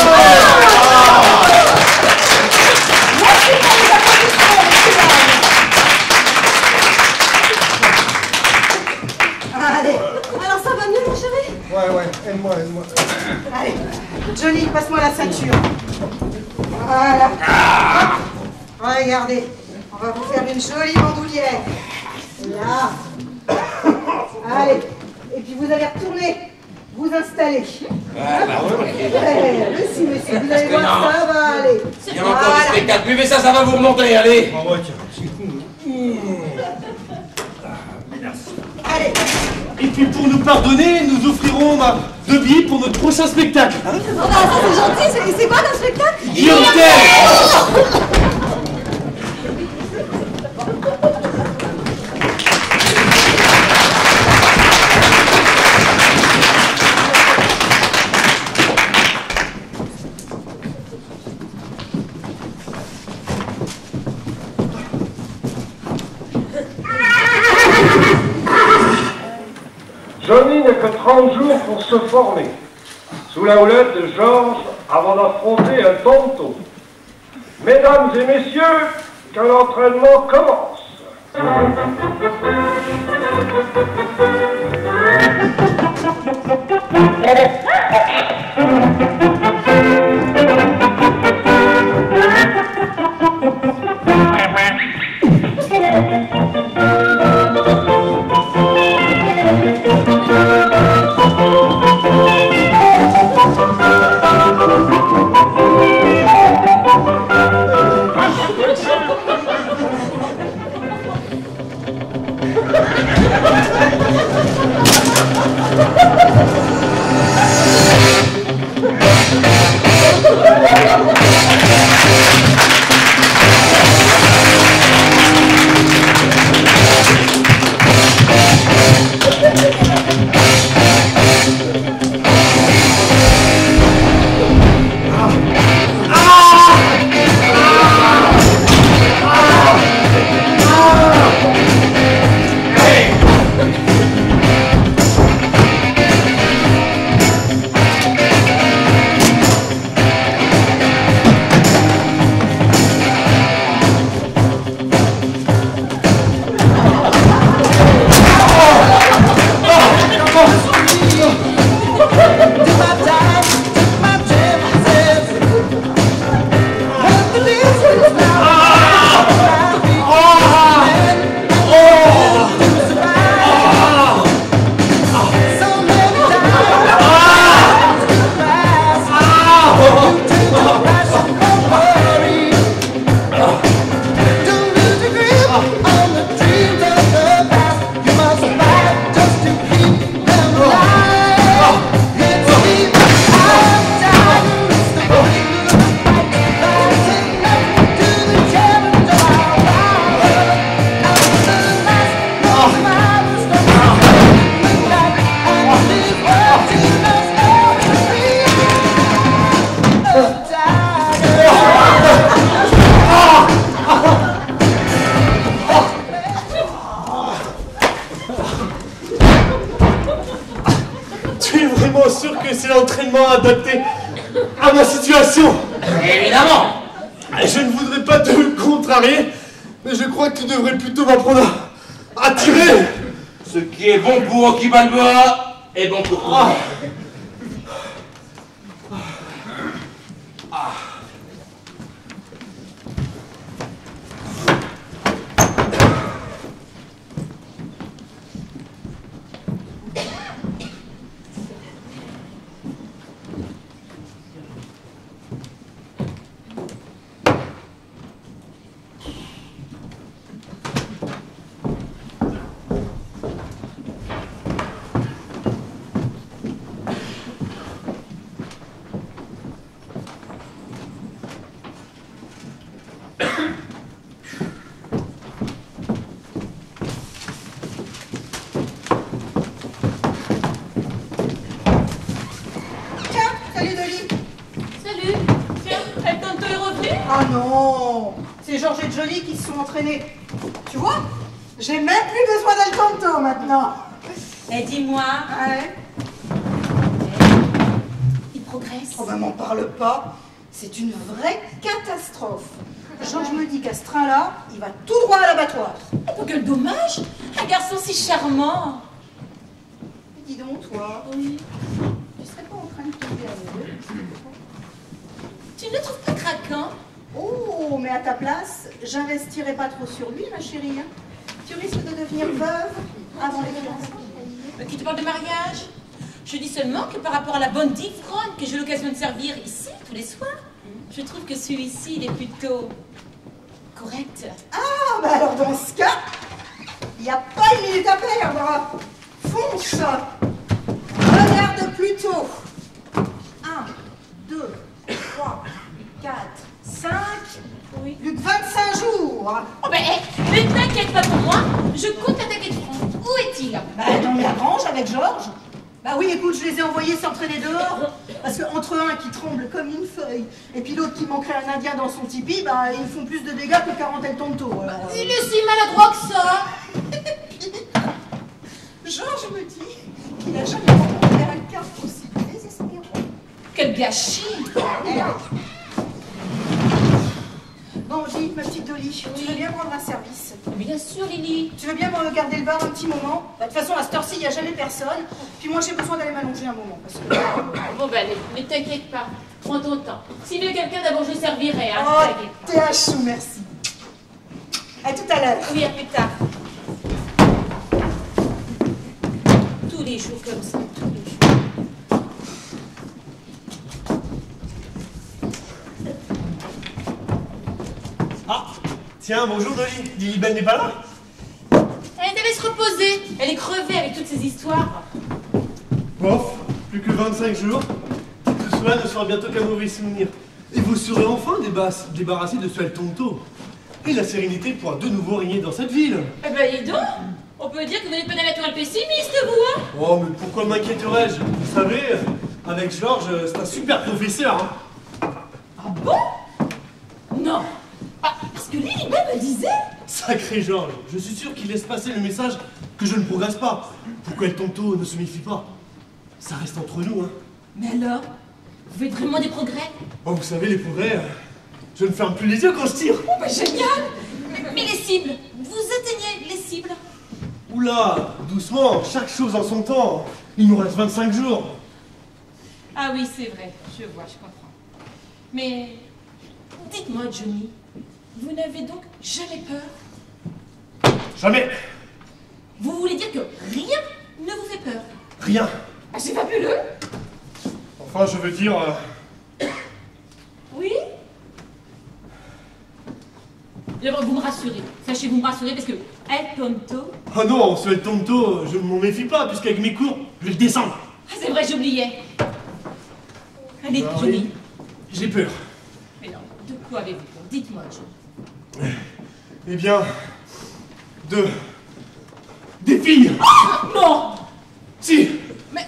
Allez, Alors ça va mieux, mon chéri? Ouais, aide-moi. allez. Johnny, passe-moi la ceinture. Voilà. Regardez, on va vous faire une jolie bandoulière. Là. Allez. Et puis vous allez retourner, vous installer. Ouais, monsieur, vous allez voir, ça va aller. Il y a encore du spectacle. Buvez ça, ça va vous remonter, allez. Allez. Et puis pour nous pardonner, nous offrirons 2 billets pour notre prochain spectacle. Hein? Oh bah ça c'est gentil, c'est quoi ton spectacle? Guillaume Tell. Johnny n'a que 30 jours pour se former, sous la houlette de Georges, avant d'affronter un tonto. Mesdames et messieurs, que l'entraînement commence. parfaitement adapté à ma situation. Évidemment. Je ne voudrais pas te contrarier, mais je crois que tu devrais plutôt m'apprendre à tirer. Ce qui est bon pour Rocky Balboa est bon pour toi. Ah non, c'est Georges et Jolie qui se sont entraînés. Tu vois, j'ai même plus besoin d'El Tonto maintenant. Et dis-moi, Ouais. il progresse. Oh ben m'en parle pas, c'est une vraie catastrophe. Georges me dit qu'à ce train-là, il va tout droit à l'abattoir. Oh, quel dommage, un garçon si charmant. Dis donc, toi, Oui. tu serais pas en train de tomber amoureux? Tu ne le trouves pas craquant? Oh, mais à ta place, j'investirais pas trop sur lui, ma chérie. Hein. Tu risques de devenir veuve avant les fiançailles. Qui te parle de mariage? Je dis seulement que par rapport à la bonne d'ivrogne que j'ai l'occasion de servir ici tous les soirs, je trouve que celui-ci, il est plutôt correct. Ah, bah alors dans ce cas, il n'y a pas une minute à perdre. Fonce. Regarde plutôt. 1, 2, 3, 4, 5, Oui. plus que 25 jours. Oh ben, ne t'inquiète pas pour moi, je compte attaquer de front. Où est-il? Bah dans la grange avec Georges. Bah oui, écoute, je les ai envoyés s'entraîner dehors, parce qu'entre un qui tremble comme une feuille, et puis l'autre qui manquerait un indien dans son tipi, bah ils font plus de dégâts que 40 El Tonto. Alors, Il est si maladroit que ça. Georges me dit qu'il a jamais rencontré quelqu'un aussi désespérant. Quel gâchis. Bon, J, ma petite Dolly, tu veux bien me rendre un service? Bien sûr, Lily. Tu veux bien me garder le bar un petit moment? Bah, de toute façon, à cette heure-ci, il n'y a jamais personne. Puis moi, j'ai besoin d'aller m'allonger un moment. Parce que... Bon ben, allez, ne t'inquiète pas. Prends ton temps. S'il y a quelqu'un, d'abord je servirai. Hein, Oh, ne t'inquiète pas. t'es un chou, merci. À tout à l'heure. Oui, à plus tard. Tous les jours comme ça, tous les jours. Ah, tiens, bonjour Dolly. Lily Belle n'est pas là? Elle devait se reposer. Elle est crevée avec toutes ces histoires. Bof, plus que 25 jours. Tout cela ne sera bientôt qu'un mauvais souvenir. Et vous serez enfin débarrassé de ce El Tonto. Et la sérénité pourra de nouveau régner dans cette ville. Eh ben, dis donc. On peut dire que vous n'êtes pas d'un naturel pessimiste, vous, hein? Oh, mais pourquoi m'inquiéterais-je? Vous savez, avec Georges, c'est un super professeur. Hein. Ah bon? Non. Ah, parce que Lily me disait... Sacré Georges, je suis sûr qu'il laisse passer le message que je ne progresse pas. Pourquoi El Tonto ne se méfie pas? Ça reste entre nous, hein. Mais alors? Vous faites vraiment des progrès? Oh, vous savez, les progrès, je ne ferme plus les yeux quand je tire. Oh, ben génial! Mais les cibles, vous atteignez les cibles? Oula, doucement, chaque chose en son temps. Il nous reste 25 jours. Ah oui, c'est vrai, je vois, je comprends. Mais dites-moi, Johnny, vous n'avez donc jamais peur? Jamais. Vous voulez dire que rien ne vous fait peur? Rien. Ah, c'est fabuleux! Enfin, je veux dire... Oui? D'abord, vous me rassurez. Sachez, vous me rassurez parce que El Tonto... Oh non, ce El Tonto, je ne m'en méfie pas, puisqu'avec mes cours, je vais le descendre. Ah, c'est vrai, j'oubliais. Allez, Ah, Johnny. oui. J'ai peur. Mais non, de quoi avez-vous peur? Dites-moi, Johnny. Eh bien... Des filles. Non! Si, Mais...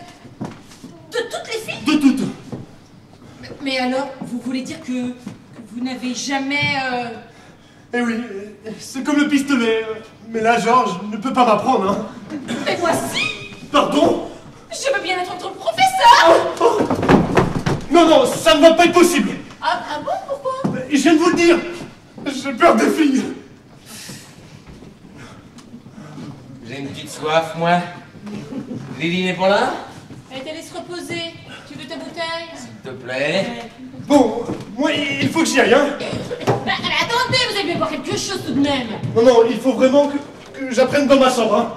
De toutes les filles? de toutes. Mais alors, vous voulez dire que vous n'avez jamais... Eh oui, c'est comme le pistolet. Mais là, Georges ne peut pas m'apprendre, hein. Mais voici! Pardon? Je veux bien être votre professeur! Oh, oh. Non, ça ne va pas être possible. Ah bon, pourquoi? Je viens de vous le dire. J'ai peur des filles. J'ai une petite soif, moi. Lily n'est pas là? Elle t'a laissé se reposer. Tu veux ta bouteille? S'il te plaît. Bon, moi, il faut que j'y aille, hein. Mais attendez, vous allez bien boire quelque chose tout de même. Non, il faut vraiment que j'apprenne dans ma chambre, hein.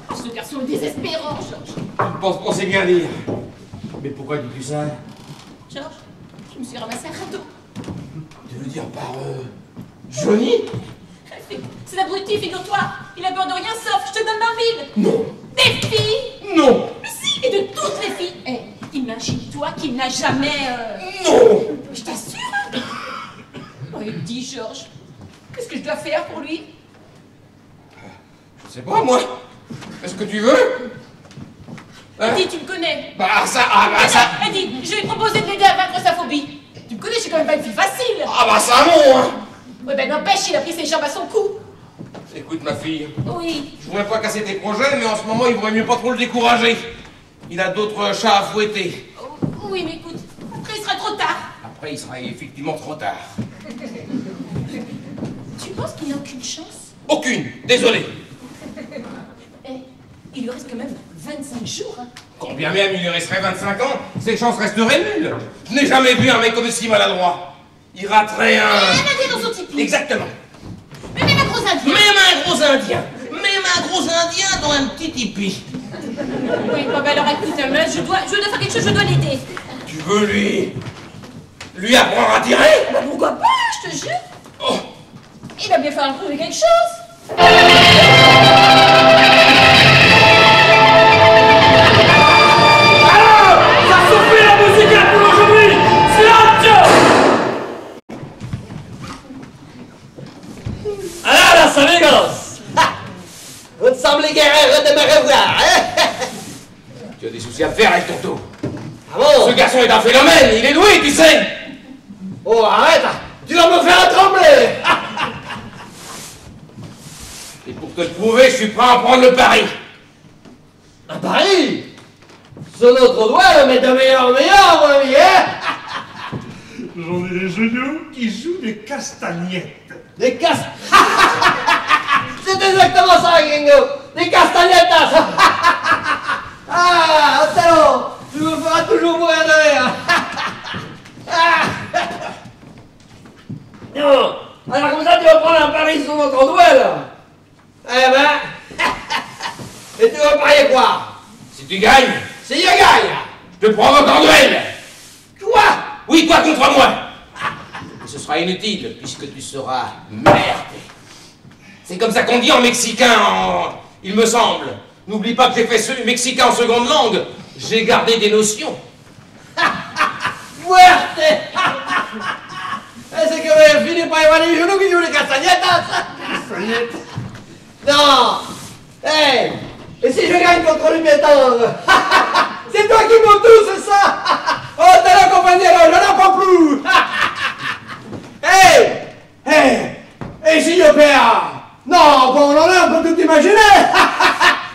Oh, ce garçon est désespérant, Georges. Je pense qu'on sait bien lire. Mais pourquoi dis-tu ça? Georges, je me suis ramassé un radeau. Tu veux dire par Johnny? C'est abruti, figure-toi. Il a peur de rien sauf, je te donne 20 000. Non. Des filles? Non. Mais si, et de toutes les filles. Eh, imagine-toi qu'il n'a jamais... Non. Je t'assure. Oh, il dit, Georges, qu'est-ce que je dois faire pour lui? Je sais pas, moi. Est-ce que tu veux? Hein? Eddie, tu me connais. Bah ça, Eddie, je vais lui proposer de l'aider à vaincre sa phobie. Tu me connais, je suis quand même pas une fille facile. Ah bah ça non, hein. Ouais, ben n'empêche, il a pris ses jambes à son cou. Écoute ma fille, Oui. je voudrais pas casser tes projets, mais en ce moment il vaudrait mieux pas trop le décourager. Il a d'autres chats à fouetter. Oui, mais écoute, après il sera trop tard. Après il sera effectivement trop tard. Tu penses qu'il n'a aucune chance? Aucune, désolé. Eh, il lui reste quand même 25 jours, hein. Quand bien même il lui resterait 25 ans, ses chances resteraient nulles. Je n'ai jamais vu un mec comme si maladroit. Il raterait un... Un dans son tipi. Exactement. Mais même un gros indien. Même un gros indien. Même un gros indien dans un petit tipi. Oui, bah alors écoute, je dois faire quelque chose, je dois l'aider. Tu veux lui apprendre à tirer? Bah pourquoi pas, je te jure. Oh. Il va bien falloir trouver quelque chose. Alors, amigos! Vous semblez guerriers de me revoir, hein? Tu as des soucis à te faire avec Tonto. Ah bon? Ce garçon est un phénomène, il est doué, tu sais. Oh, arrête! Tu vas me faire trembler! Et pour te le prouver, je suis prêt à prendre le pari. Un pari? Sur notre doigt, mais de meilleur, mon ami, hein? J'en ai des genoux qui jouent des castagnettes. Des castes. C'est exactement ça, Gringo! Des castagnettes! Ah, Othello! Tu me feras toujours mourir de rire! Non! Alors comme ça, tu vas prendre un pari sur notre duel! Eh ben... Et tu vas parier quoi? Si tu gagnes, Si je gagne! je te provoque en duel. Quoi? Oui, toi contre moi. Et ce sera inutile, puisque tu seras merdé. C'est comme ça qu'on dit en mexicain, il me semble. N'oublie pas que j'ai fait mexicain en seconde langue. J'ai gardé des notions. Muerte! C'est que je finis par évaluer les genoux qui jouent les castagnettes! Castagnettes? Non! Hey! Et si je gagne contre le piéton? C'est toi qui m'en tout, c'est ça? Oh, t'es là, compagnero, je n'en peux plus! Hey! Hey! Et si je perds? Non, bon, on peut tout imaginer!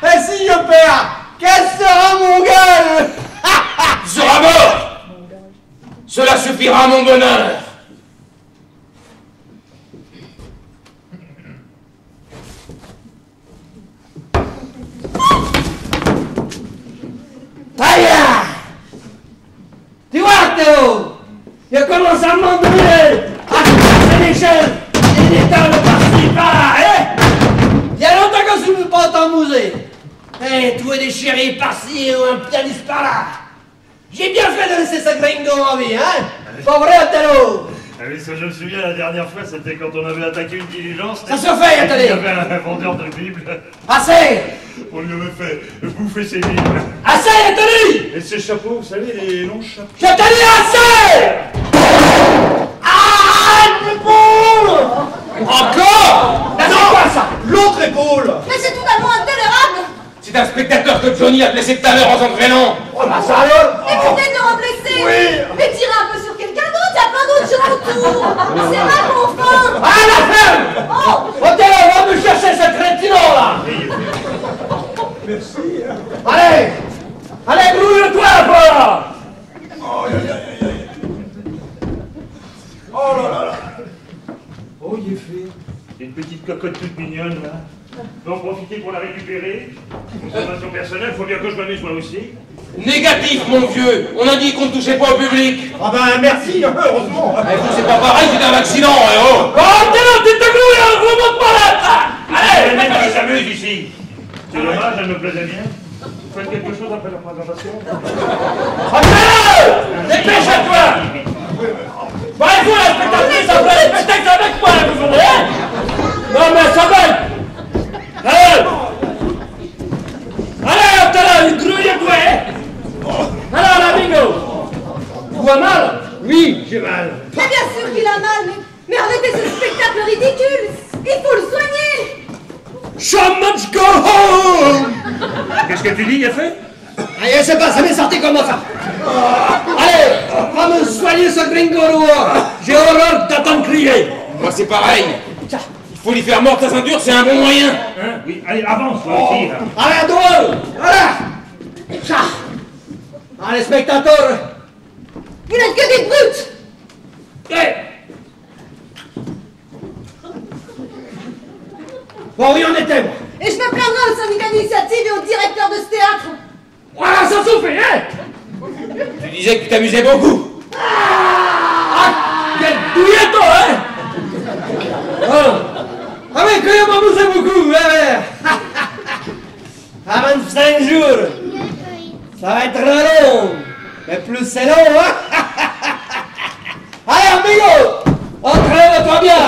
Et si je perds? Quel sera mon gueule? Tu seras mort. Cela suffira à mon bonheur. Aïe! Tu vois, Théo? Je commence à m'ennuyer à casser l'échelle des états de par-ci par-là, hein? Il y a longtemps que je ne suis pas en musée. Eh, trouver des chéris par-ci ou un pianiste par-là. J'ai bien fait de laisser ce gringo en vie, hein? Pas vrai, Othello? Ah oui, ça je me souviens, la dernière fois, c'était quand on avait attaqué une diligence. Ça se fait, attendez. Il y avait un vendeur de Bibles. Assez! On lui avait fait bouffer ses Bibles. Assez, Anthony! Et ses chapeaux, vous savez, les longs chapeaux. Je te dis assez! Ah, l'épaule! Encore? Mais c'est quoi ça? L'autre épaule! Mais c'est totalement intolérable. C'est un spectateur que Johnny a blessé tout à l'heure en s'entraînant. Oh, bah ça alors! Écoutez de le remplacer. Oui. Mais tirez un peu sur quelqu'un d'autre, il y a plein d'autres gens autour. C'est vrai, mon enfin. Ah, la ferme! Oh, Othello, va me chercher ce crétino là! Merci. Allez! Allez, brûle-toi, là! cocotte toute mignonne, là. Je vais en profiter pour la récupérer. Consommation personnelle, faut bien que je m'amuse moi aussi. Négatif, mon vieux. On a dit qu'on ne touchait pas au public. Ah ben merci, heureusement. Eh, vous, c'est pas pareil, c'était un accident, eh oh. Oh, t'es là, t'es gloué, hein, remonte pas là. Allez, même qui s'amuse ici. C'est dommage, elle me plaisait bien. Vous faites quelque chose après la présentation? Dépêche-toi. Bah, et vous, la spectatrice, ça fait le spectacle avec moi, là, vous voyez? Non, mais ça va. Allez! Allez, t'as là, une grouille à toi, alors, amigo! Tu as mal? Oui, j'ai mal. Mais bien sûr qu'il a mal, mais arrêtez ce spectacle ridicule. Il faut le soigner. So much go home! Qu'est-ce que tu dis, Yafé? Allez, c'est pas, ça m'est sorti comme ça. Allez, va me soigner ce gringo lourd. J'ai horreur d'entendre crier. Moi, c'est pareil. Il faut lui faire mordre sa ceinture, c'est un bon moyen. Hein? Oui, allez, avance, toi aussi. Là. Allez, drôle. Voilà. Ça. Allez, spectateurs. Vous n'êtes que des brutes. Hey. Bon, oui, on était, moi. Et je me plaindrai au syndicat d'initiative et au directeur de ce théâtre. Voilà, ça suffit, hein? Tu disais que tu t'amusais beaucoup. Ah, quel douilletto, hein? Ah oui, que je m'amusais beaucoup, ouais. À 25 jours. Ça va être long. Mais plus c'est long, hein? Allez, amigo, entraîne-toi bien.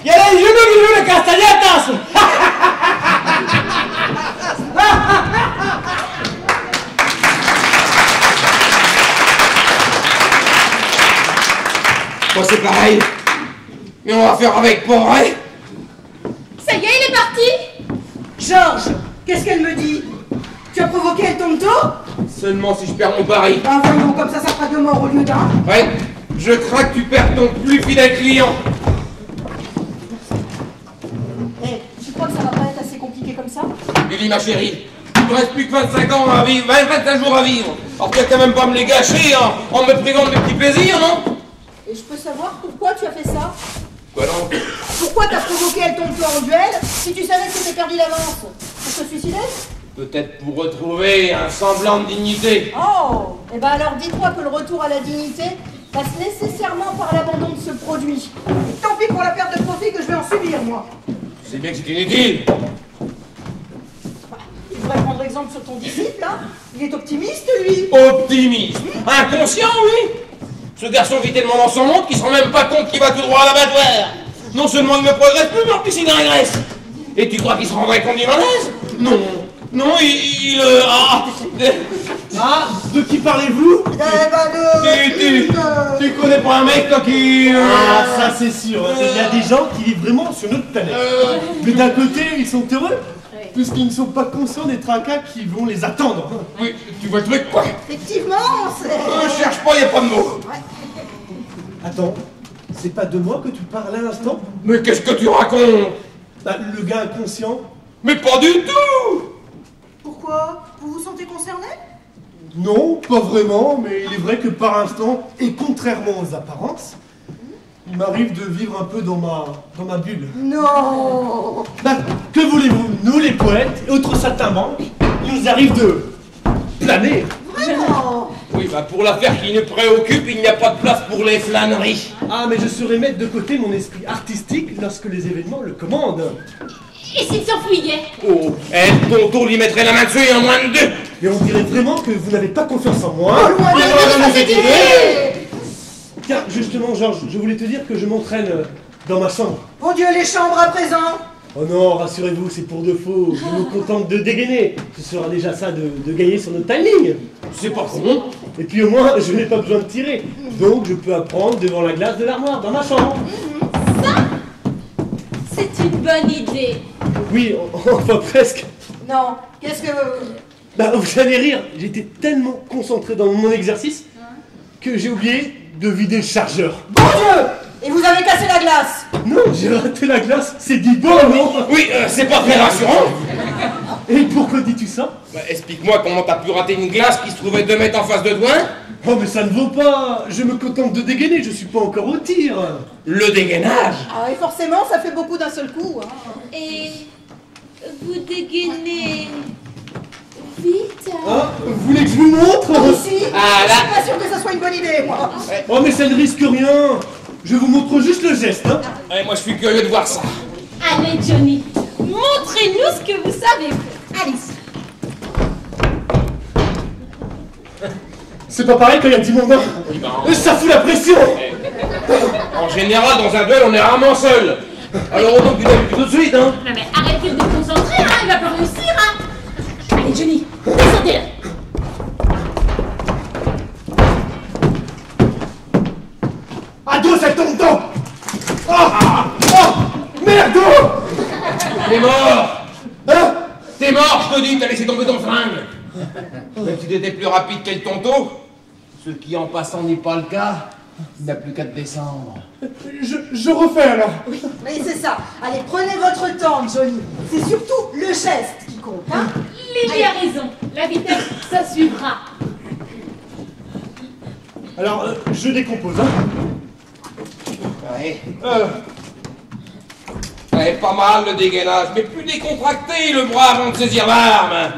Il y a les genoux qui jouent les castagnetas. Moi, c'est pareil. Mais on va faire avec pour vrai. Ça y est, il est parti. Georges, qu'est-ce qu'elle me dit? Tu as provoqué El Tonto? Seulement si je perds mon pari. Ben voyons, comme ça fera 2 morts au lieu d'un. Ouais, je crains que tu perds ton plus fidèle client. Eh, tu crois que ça va pas être assez compliqué comme ça? Billy, ma chérie, il ne reste plus que 25 ans à vivre, 25 jours à vivre. Alors tu vas quand même pas me les gâcher en me privant de mes petits plaisirs, non? Et je peux savoir pourquoi tu as fait ça? Quoi donc? Pourquoi t'as provoqué El Tonto en duel si tu savais que t'étais perdu d'avance? Pour te suicider? Peut-être pour retrouver un semblant de dignité. Oh! Eh ben alors dis-toi que le retour à la dignité passe nécessairement par l'abandon de ce produit. Et tant pis pour la perte de profit que je vais en subir, moi. C'est bien que c'est inutile. Tu devrais prendre exemple sur ton disciple, hein? Il est optimiste, lui. Optimiste. Inconscient, oui. Ce garçon vit tellement dans son monde qu'il se rend même pas compte qu'il va tout droit à l'abattoir. Non seulement il ne progresse plus, mais en plus il régresse. Et tu crois qu'il se rendrait compte du malaise? Non. Non, Ah, de qui parlez-vous? Tu connais pas un mec, toi, qui... Ah, ça c'est sûr. Il y a des gens qui vivent vraiment sur notre planète. Mais d'un côté, ils sont heureux, puisqu'ils ne sont pas conscients des tracas qui vont les attendre. Oui, tu vois le truc, quoi. Effectivement, c'est... Cherche pas, y a pas de mots. Attends, c'est pas de moi que tu parles à l'instant? Mais qu'est-ce que tu racontes? Bah, le gars inconscient. Mais pas du tout. Pourquoi? Vous vous sentez concerné? Non, pas vraiment, mais il est vrai que par instant, et contrairement aux apparences, il m'arrive de vivre un peu dans ma bulle. Non! Bah, que voulez-vous? Nous, les poètes et autres saltimbanques, il nous arrive de planer. Vraiment? Oui, bah pour l'affaire qui nous préoccupe, il n'y a pas de place pour les flâneries. Ah, mais je saurais mettre de côté mon esprit artistique lorsque les événements le commandent. Et s'il s'enfuyait? Oh, Tonto lui mettrait la main dessus en moins de 2. Mais on dirait vraiment que vous n'avez pas confiance en moi. Tiens, justement, Georges, je voulais te dire que je m'entraîne dans ma chambre. Mon Dieu, les chambres à présent! Oh non, rassurez-vous, c'est pour de faux. Je me contente de dégainer. Ce sera déjà ça de gagner sur notre timing. C'est pas con. Et puis au moins, je n'ai pas besoin de tirer. Donc je peux apprendre devant la glace de l'armoire, dans ma chambre. Ça, c'est une bonne idée. Oui, enfin presque. Non, qu'est-ce que... Bah, vous allez rire, j'étais tellement concentré dans mon exercice que j'ai oublié de vider le chargeur. Bon Dieu! Et vous avez cassé la glace! Non, j'ai raté la glace, c'est dit bon, non? Oui, c'est pas très rassurant. Et pourquoi dis-tu ça? Bah, explique-moi comment t'as pu rater une glace qui se trouvait 2 mètres en face de toi. Oh, mais ça ne vaut pas. Je me contente de dégainer, je suis pas encore au tir. Le dégainage? Ah, et forcément, ça fait beaucoup d'un seul coup. Hein. Et vous dégainez vite. Hein? Vous voulez que je vous montre? Aussi, Ah, je là. suis pas sûre que ça soit une bonne idée, moi. Oh, mais ça ne risque rien. Je vous montre juste le geste, hein. Ouais, moi, je suis curieux de voir ça. Allez, Johnny, montrez-nous ce que vous savez faire. Allez-y. C'est pas pareil quand il y a 10 monde, hein. Oui, ben, Ça fout la pression. en général, dans un duel, on est rarement seul. Alors, autant que tu l'as tout de suite, hein. Non mais arrêtez de vous concentrer, hein, il va pas réussir, hein. Allez, Johnny, descendez-le. À dos, ça tombe dedans. Oh, merde. T'es mort. Hein? T'es mort, je te dis, t'as laissé tomber ton flingue. Même si t'étais plus rapide qu'elle tonto, ce qui en passant n'est pas le cas, il n'a plus qu'à te descendre. Je refais alors. Oui, c'est ça. Allez, prenez votre temps, Johnny. C'est surtout le geste qui compte, hein. Lily a raison, la vitesse, ça suivra. Alors, je décompose, hein. Ouais. Ouais, pas mal le dégainage, mais plus décontracté le bras avant de saisir l'arme.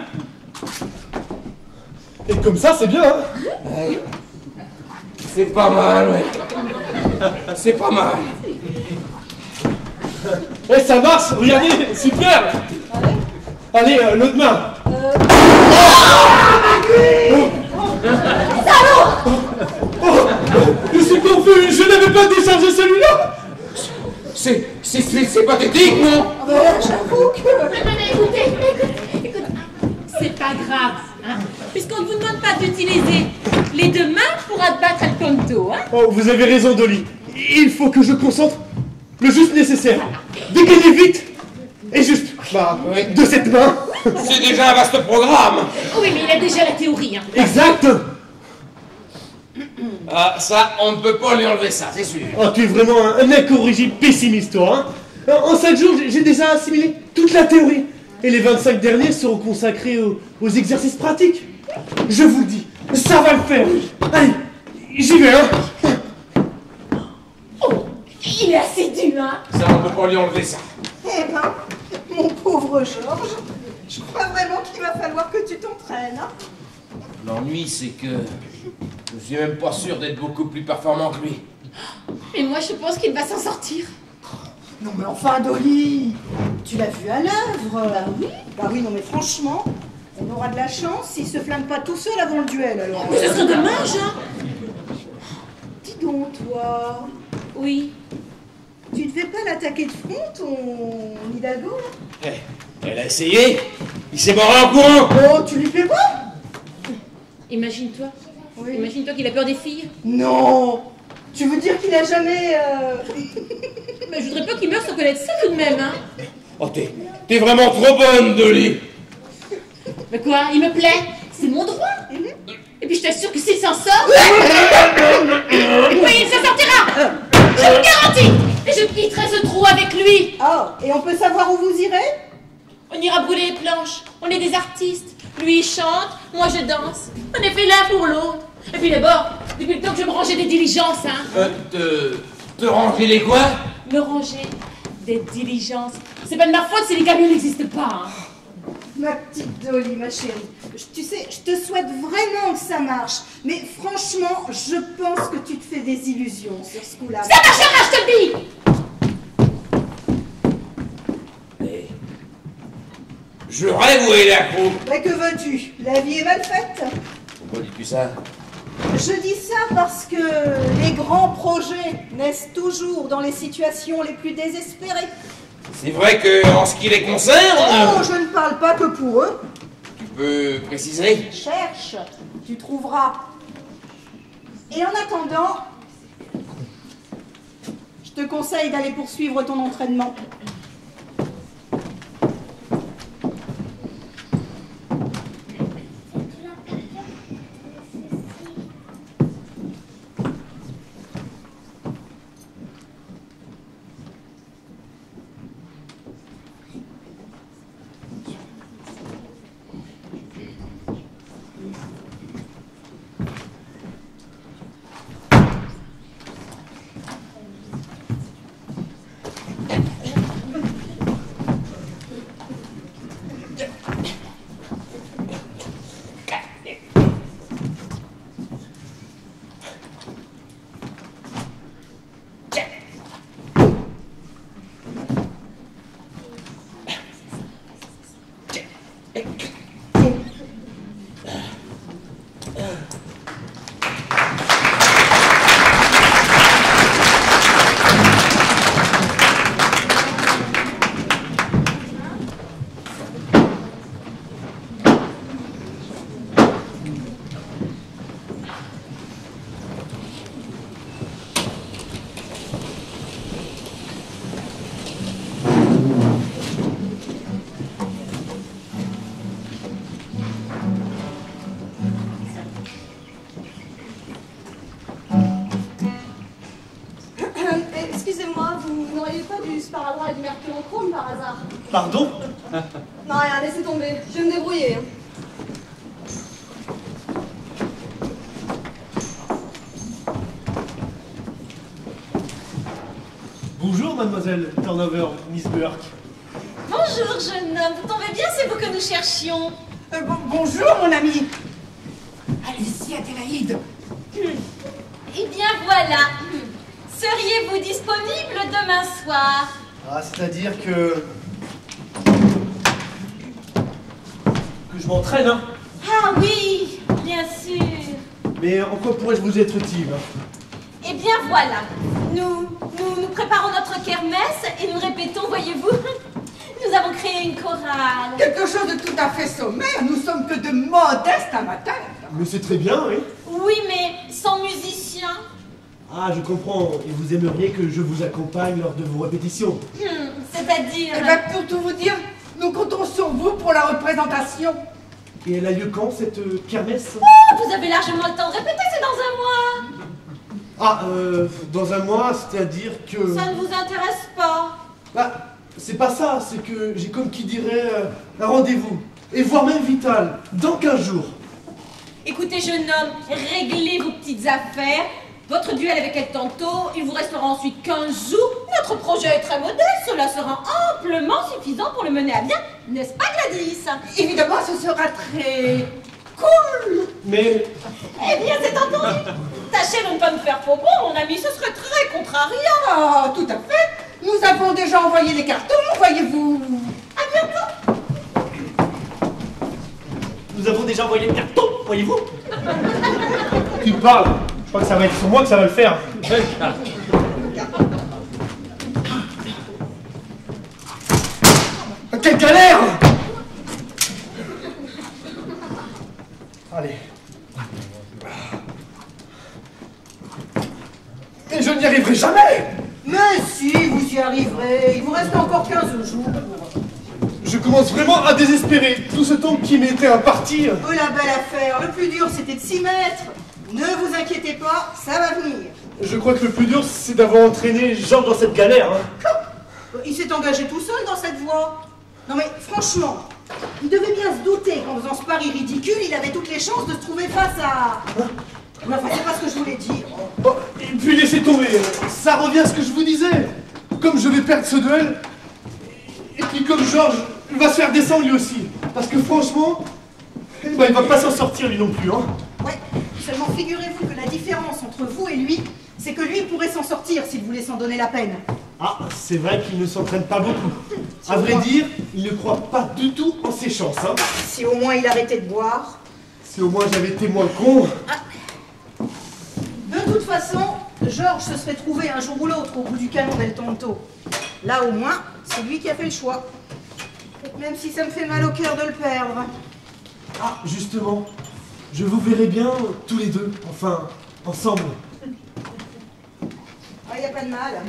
Et comme ça, c'est bien, hein. Ouais. C'est pas mal, ouais. C'est pas mal. Eh, ça marche, regardez, super. Allez, l'autre main. Je suis confus, je n'avais pas déchargé celui-là. C'est pathétique, non? J'avoue que... Mais écoutez, c'est pas grave, hein, puisqu'on ne vous demande pas d'utiliser les deux mains pour abattre le tonto, hein. Oh, vous avez raison, Dolly. Il faut que je concentre le juste nécessaire. Dégainer vite et juste, Oui. de cette main. C'est déjà un vaste programme. Oui, mais il a déjà la théorie, hein. Exact. Ah, ça, on ne peut pas lui enlever ça, c'est sûr. Oh, tu es vraiment un incorrigible pessimiste, toi, hein. En 5 jours, j'ai déjà assimilé toute la théorie. Et les 25 derniers seront consacrés aux exercices pratiques. Je vous le dis, ça va le faire. Allez, j'y vais, hein. Oh, il est assidu, hein. Ça, on ne peut pas lui enlever ça. Eh ben, mon pauvre Georges, je crois vraiment qu'il va falloir que tu t'entraînes, hein. L'ennui, c'est que je suis même pas sûr d'être beaucoup plus performant que lui. Et moi, je pense qu'il va s'en sortir. Non mais enfin, Dolly, tu l'as vu à l'œuvre. Bah oui. Bah oui, non mais franchement, on aura de la chance s'il se flingue pas tout seul avant le duel, alors. Mais ce serait dommage, hein. Dis donc, toi, Oui. tu devais pas l'attaquer de front, ton Hidalgo, là? Elle a essayé. Il s'est barré en courant. Oh, tu lui fais pas? Imagine-toi. Oui. Imagine-toi qu'il a peur des filles. Non. Tu veux dire qu'il a jamais... Mais je voudrais pas qu'il meure sans connaître ça tout de même, hein. Oh, t'es vraiment trop bonne, Dolly. Mais quoi, il me plaît. C'est mon droit. Et puis je t'assure que s'il s'en sort... Oui, il s'en sortira. Je vous garantis. Et je quitterai ce trou avec lui. Oh, et on peut savoir où vous irez? On ira brûler les planches. On est des artistes. Lui, il chante, moi, je danse. On est fait l'un pour l'autre. Et puis d'abord, depuis le temps que je me rangeais des diligences, hein. Te ranger les quoi? Me ranger des diligences. C'est pas de ma faute si les camions n'existent pas, hein. Ma petite Dolly, ma chérie, tu sais, je te souhaite vraiment que ça marche. Mais franchement, je pense que tu te fais des illusions sur ce coup-là. Ça marchera, je te le dis. Je rêve où est l'accro. Mais que veux-tu? La vie est mal faite. Pourquoi dis-tu ça? Je dis ça parce que les grands projets naissent toujours dans les situations les plus désespérées. C'est vrai que, en ce qui les concerne... Oh, je ne parle pas que pour eux. Tu peux préciser? Cherche, tu trouveras. Et en attendant, je te conseille d'aller poursuivre ton entraînement. Pardon? Non, rien, laissez tomber. Je vais me débrouiller. Bonjour, mademoiselle Turnover, Miss Burke. Bonjour, jeune homme. Vous tombez bien, c'est vous que nous cherchions. Bonjour, mon ami. Allez-y, Adélaïde. Eh bien, voilà. Seriez-vous disponible demain soir? Ah, c'est-à-dire que je m'entraîne, hein. Ah oui, bien sûr. Mais en quoi pourrais-je vous être utile, hein? Eh bien, voilà. Nous préparons notre kermesse et nous répétons, voyez-vous, nous avons créé une chorale. Quelque chose de tout à fait sommaire. Nous sommes que de modestes amateurs. Mais c'est très bien, oui. Oui, mais sans musicien. Ah, je comprends. Et vous aimeriez que je vous accompagne lors de vos répétitions? C'est-à-dire... Eh bien, pour tout vous dire, nous comptons sur vous pour la représentation. Et elle a lieu quand, cette kermesse? Oh, vous avez largement le temps de répéter, c'est dans un mois. Ah, dans un mois, c'est-à-dire que... Ça ne vous intéresse pas? Bah, c'est pas ça, c'est que j'ai comme qui dirait un rendez-vous, et voire même vital, dans 15 jours. Écoutez, jeune homme, réglez vos petites affaires. Votre duel avec elle tantôt, il vous restera ensuite 15 jours. Notre projet est très modeste, cela sera amplement suffisant pour le mener à bien, n'est-ce pas, Gladys? Évidemment, ce sera très cool. Mais... Eh bien, c'est entendu. Tâchez de ne pas me faire faux bon, mon ami, ce serait très contrariant. Ah, tout à fait. Nous avons déjà envoyé les cartons, voyez-vous. À bientôt. Nous avons déjà envoyé les cartons, voyez-vous. Tu parles. Je crois que ça va être sur moi que ça va le faire. Quelle galère! Allez. Mais je n'y arriverai jamais! Mais si, vous y arriverez. Il vous reste encore 15 jours. Je commence vraiment à désespérer. Tout ce temps qui m'était imparti. Oh, la belle affaire. Le plus dur, c'était de s'y mettre. Ne vous inquiétez pas, ça va venir. Je crois que le plus dur, c'est d'avoir entraîné Georges dans cette galère. Hein. Il s'est engagé tout seul dans cette voie. Non mais, franchement, il devait bien se douter qu'en faisant ce pari ridicule, il avait toutes les chances de se trouver face à... Mais enfin, c'est pas ce que je voulais dire. Oh, et puis laissez tomber. Ça revient à ce que je vous disais. Comme je vais perdre ce duel, et puis comme Georges va se faire descendre lui aussi. Parce que franchement, eh ben, il va pas s'en sortir lui non plus. Hein. Ouais, seulement figurez-vous que la différence entre vous et lui, c'est que lui pourrait s'en sortir s'il voulait s'en donner la peine. Ah, c'est vrai qu'il ne s'entraîne pas beaucoup. À vrai dire, il ne croit pas du tout en ses chances. Hein. Si au moins il arrêtait de boire. Si au moins j'avais été moins con. De toute façon, Georges se serait trouvé un jour ou l'autre au bout du canon d'El Tonto. Là au moins, c'est lui qui a fait le choix. Même si ça me fait mal au cœur de le perdre. Ah, justement, je vous verrai bien tous les deux, enfin, ensemble. Ah, y a pas de mal.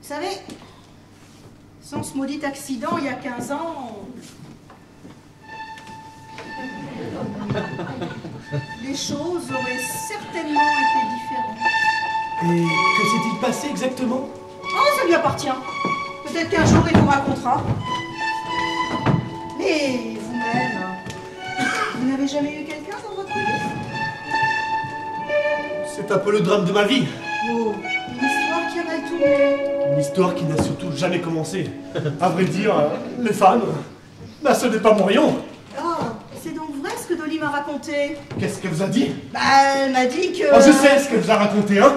Vous savez, sans ce maudit accident, il y a 15 ans... les choses auraient certainement été différentes. Et que s'est-il passé exactement? Oh, ça lui appartient. Peut-être qu'un jour il vous racontera. Mais vous-même, vous n'avez jamais eu quelqu'un dans votre vie? C'est un peu le drame de ma vie. Oh, une histoire qui a mal tourné. Une histoire qui n'a surtout jamais commencé. À vrai dire, les femmes, bah, ce n'est pas mon rayon. Ah, c'est donc vrai ce que Dolly m'a raconté. Qu'est-ce qu'elle vous a dit? Bah, elle m'a dit que... Oh, je sais ce qu'elle vous a raconté, hein.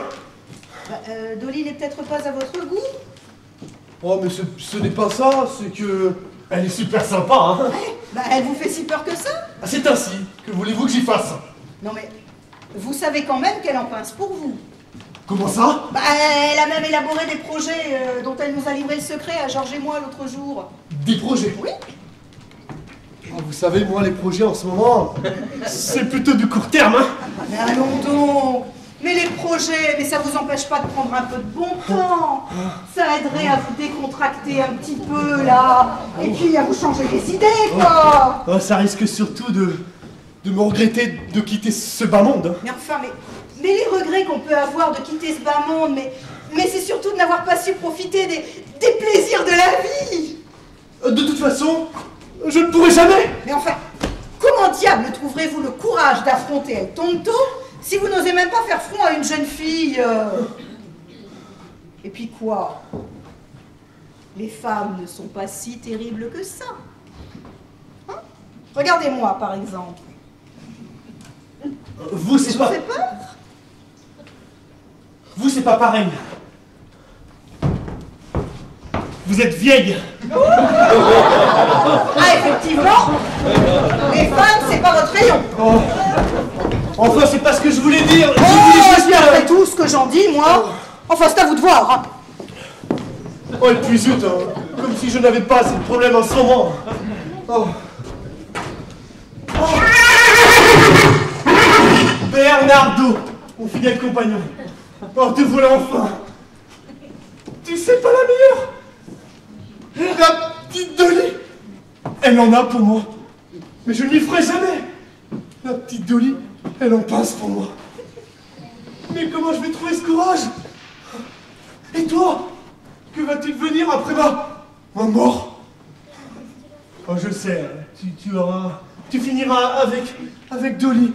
Bah, Dolly n'est peut-être pas à votre goût. Oh, mais ce n'est pas ça, c'est que... Elle est super sympa, hein. Ouais, bah, elle vous fait si peur que ça? Ah, c'est ainsi. Que voulez-vous que j'y fasse? Non mais, vous savez quand même qu'elle en pince pour vous. Comment ça? Bah, elle a même élaboré des projets dont elle nous a livré le secret à Georges et moi l'autre jour. Des projets? Oui. Oh, vous savez, moi, les projets en ce moment, c'est plutôt du court terme, hein. Mais allons donc. Mais les projets, mais ça vous empêche pas de prendre un peu de bon temps. Ça aiderait à vous décontracter un petit peu, là. Et puis à vous changer les idées, quoi. Oh, ça risque surtout de me regretter de quitter ce bas monde. Mais enfin, mais les regrets qu'on peut avoir de quitter ce bas monde, mais c'est surtout de n'avoir pas su profiter des plaisirs de la vie. De toute façon, je ne pourrai jamais. Mais enfin, comment diable trouverez-vous le courage d'affronter El Tonto si vous n'osez même pas faire front à une jeune fille Et puis quoi? Les femmes ne sont pas si terribles que ça. Hein? Regardez-moi, par exemple. Vous, c'est pas... Ça vous fait peur? Vous, c'est pas pareil. Vous êtes vieille. Ah, effectivement, les femmes, c'est pas votre rayon. Oh. Enfin, c'est pas ce que je voulais dire. Je Oh, voulais c'est juste... après tout ce que j'en dis, moi. Enfin, c'est à vous de voir. Hein. Oh, et puis zut, hein, comme si je n'avais pas assez de problèmes en ce moment. Oh. Oh. Bernardo, mon fidèle compagnon. Oh, te voilà enfin. Tu sais pas la meilleure? La petite Dolly. Elle en a pour moi. Mais je ne lui ferai jamais. La petite Dolly, elle en passe pour moi. Mais comment je vais trouver ce courage? Et toi? Que va-t-il venir après ma mort? Oh, je sais, tu finiras avec Dolly.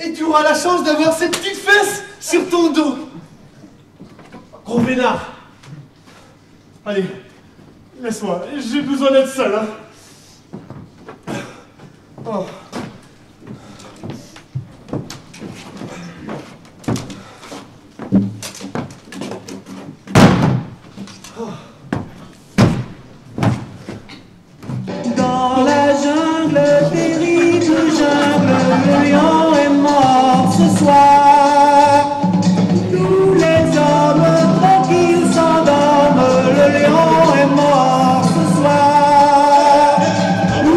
Et tu auras la chance d'avoir cette petite fesse sur ton dos. Gros vénard. Allez, laisse-moi, j'ai besoin d'être seul, hein. Oh. Dans la jungle, terrible jungle, le lion est mort ce soir. Tous les hommes tranquilles s'endorment, le lion est mort ce soir. Oui,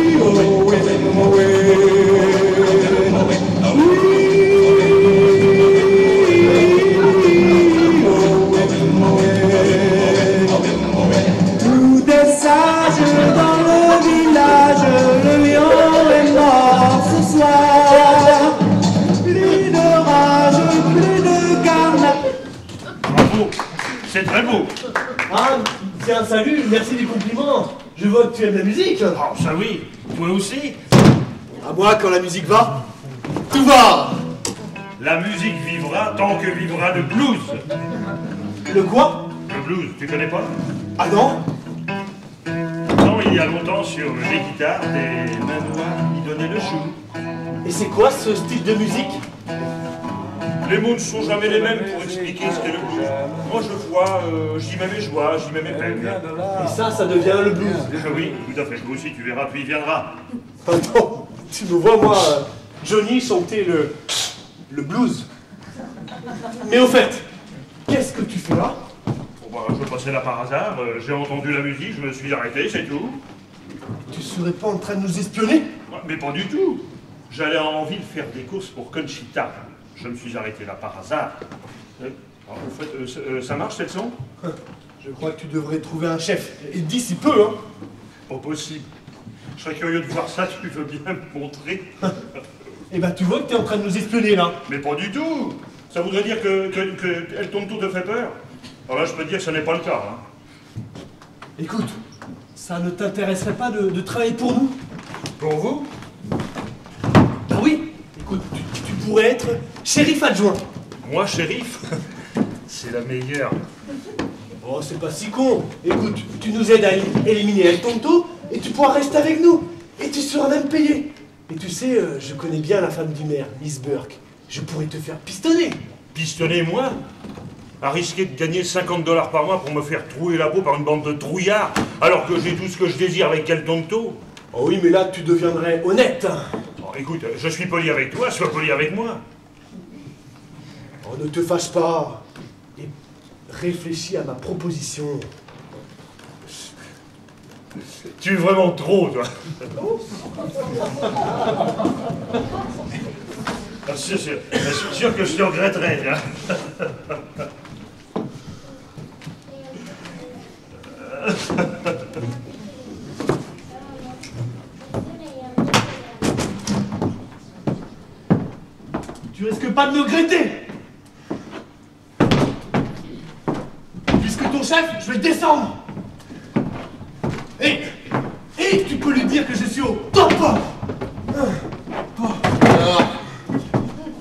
oh oui, oh oui, tout est sage dans le village, le lion est mort ce soir. Plus de rage, plus de carnage. Bravo, c'est très beau. Ah, tiens, salut, merci des compliments. Je vois que tu aimes la musique. Oh, ça oui, toi aussi. À moi, quand la musique va, tout va. La musique vivra tant que vivra le blues. Le quoi? Le blues, tu connais pas? Ah non? Non, il y a longtemps sur les guitares, des manoirs y donnaient le chou. Et c'est quoi ce style de musique? Les mots ne sont jamais les mêmes pour expliquer ce qu'est le blues. Moi je vois, j'y mets mes joies, j'y mets mes peines. Et ça devient le blues. Oui, tout à fait, toi aussi tu verras, puis il viendra. Attends, tu me vois, moi, Johnny, chanter le blues. Mais au fait, qu'est-ce que tu fais là? Bon, bah, je passais là par hasard, j'ai entendu la musique, je me suis arrêté, c'est tout. Tu serais pas en train de nous espionner? Mais pas du tout. J'allais en ville faire des courses pour Conchita. Je me suis arrêté là par hasard. Alors, au fait, ça marche cette son? Je crois que tu devrais trouver un chef. Et d'ici peu, hein. Pas possible. Je serais curieux de voir ça, tu veux bien me montrer? Eh ben, tu vois que t'es en train de nous espionner, là. Mais pas du tout. Ça voudrait dire que El Tonto te fait peur? Alors là, je peux te dire que ce n'est pas le cas. Hein. Écoute, ça ne t'intéresserait pas de travailler pour nous? Pour vous? Ben oui. Écoute, tu pourrais être shérif adjoint. Moi, shérif? C'est la meilleure. Oh, c'est pas si con. Écoute, tu nous aides à éliminer El Tonto et tu pourras rester avec nous. Et tu seras même payé. Et tu sais, je connais bien la femme du maire, Miss Burke. Je pourrais te faire pistonner. Pistonner, moi? À risquer de gagner 50 $ par mois pour me faire trouer la peau par une bande de trouillards, alors que j'ai tout ce que je désire avec El Tonto? Oh oui, mais là, tu deviendrais honnête. Oh, écoute, je suis poli avec toi, sois poli avec moi. Oh, ne te fâche pas. Et réfléchis à ma proposition. Tu es vraiment trop, toi. C'est sûr que je te regretterais. Hein. Tu risques pas de me regretter. chef, je vais le descendre. Et tu peux lui dire que je suis au top. Alors,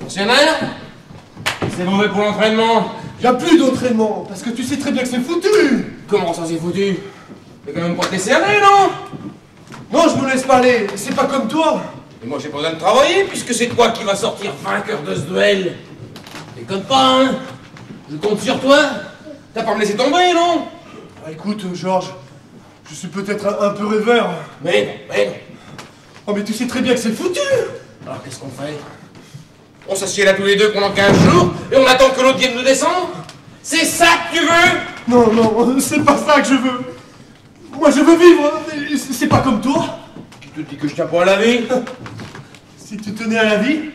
fonctionnaire, c'est mauvais pour l'entraînement. Il n'y a plus d'entraînement, parce que tu sais très bien que c'est foutu. Comment ça c'est foutu? T'es quand même pas te laisser aller, non? Non, je me laisse pas aller, c'est pas comme toi. Et moi j'ai pas besoin de travailler, puisque c'est toi qui vas sortir vainqueur de ce duel. Déconne pas, hein? Je compte sur toi. T'as pas me laisser tomber, non? Ah, écoute, Georges, je suis peut-être un peu rêveur. Mais non. Oh, mais tu sais très bien que c'est foutu. Alors qu'est-ce qu'on fait? On s'assied là tous les deux pendant 15 jours, et on attend que l'autre vienne nous descendre? C'est ça que tu veux? Non, c'est pas ça que je veux. Moi, je veux vivre, c'est pas comme toi. Qui te dit que je tiens pas à la vie? Si tu tenais à la vie,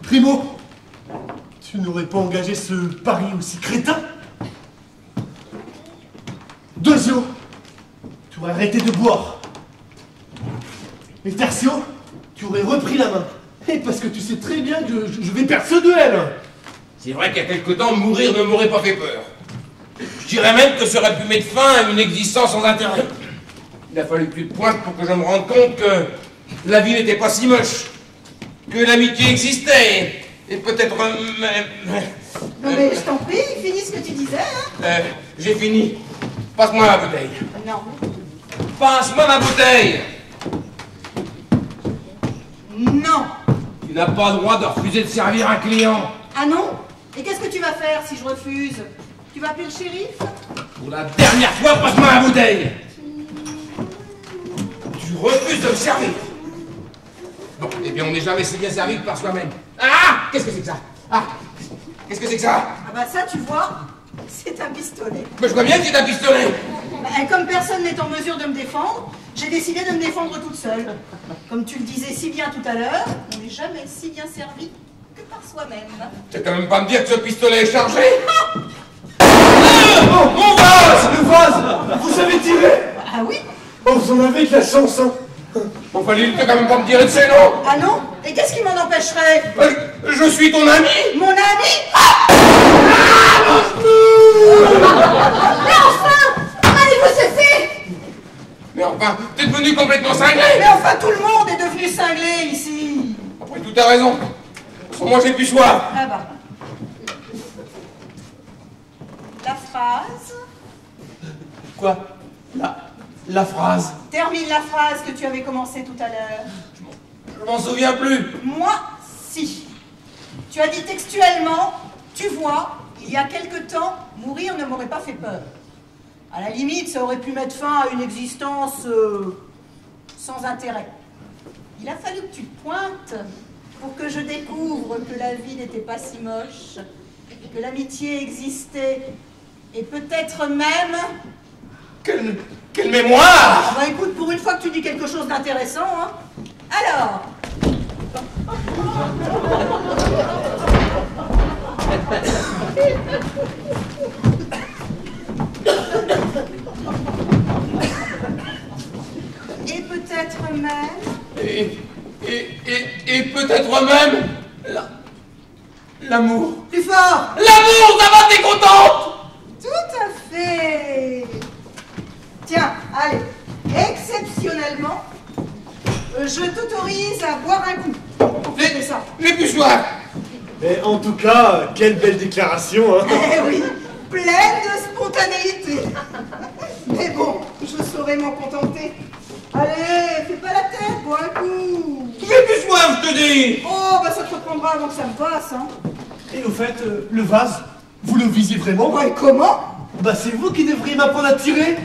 Primo, tu n'aurais pas engagé ce pari aussi crétin. Deuxio, tu aurais arrêté de boire. Et Tertio, tu aurais repris la main. Et parce que tu sais très bien que je vais perdre ce duel. C'est vrai qu'il y a quelque temps, mourir ne m'aurait pas fait peur. Je dirais même que ça aurait pu mettre fin à une existence sans intérêt. Il a fallu plus de pointe pour que je me rende compte que la vie n'était pas si moche, que l'amitié existait, et peut-être même... Non mais je t'en prie, finis ce que tu disais, hein. J'ai fini. Passe-moi la bouteille. Non. Passe-moi ma bouteille. Non. Tu n'as pas le droit de refuser de servir un client. Ah non? Et qu'est-ce que tu vas faire si je refuse? Tu vas appeler le shérif? Pour la dernière fois, passe-moi la bouteille. Tu refuses de me servir. Bon, eh bien, on n'est jamais si bien servi que par soi-même. Ah! Qu'est-ce que c'est que ça? Ah! Qu'est-ce que c'est que ça? Ah bah ça, tu vois, c'est un pistolet. Mais je vois bien que c'est un pistolet. Bah, comme personne n'est en mesure de me défendre, j'ai décidé de me défendre toute seule. Comme tu le disais si bien tout à l'heure, on n'est jamais si bien servi que par soi-même. Tu vas quand même pas me dire que ce pistolet est chargé? Oh, mon vase! Le vase, vous savez tirer? Ah oui? Oh, vous en avez de la chance, hein. Bon, fallait quand même pas me tirer dessus, non? Ah non? Et qu'est-ce qui m'en empêcherait? Je suis ton ami! Mon ami? Mais enfin! Allez-vous cesser! Mais enfin, t'es devenu complètement cinglé! Mais enfin, tout le monde est devenu cinglé ici! Après tout, t'as raison. Pour moi, j'ai plus soif. Ah bah. La phrase. Quoi? La phrase. Termine la phrase que tu avais commencée tout à l'heure. Je m'en souviens plus. Moi, si. Tu as dit textuellement, tu vois, il y a quelque temps, mourir ne m'aurait pas fait peur. À la limite, ça aurait pu mettre fin à une existence sans intérêt. Il a fallu que tu pointes pour que je découvre que la vie n'était pas si moche, que l'amitié existait, et peut-être même... Quelle mémoire! Ah bah écoute, pour une fois que tu dis quelque chose d'intéressant, hein. Alors... Et peut-être même... Et peut-être même... L'amour. Plus fort! L'amour, ça va, t'es contente? Tout à fait! Tiens, allez, exceptionnellement, je t'autorise à boire un coup. Fais ça. J'ai plus soif. Mais en tout cas, quelle belle déclaration, hein. Eh oui, pleine de spontanéité. Mais bon, je saurais m'en contenter. Allez, fais pas la tête, bois un coup. J'ai plus soif, je te dis. Oh, bah ça te reprendra avant que ça me passe, hein. Et au fait, le vase, vous le visez vraiment? Ouais, comment? Bah c'est vous qui devriez m'apprendre à tirer.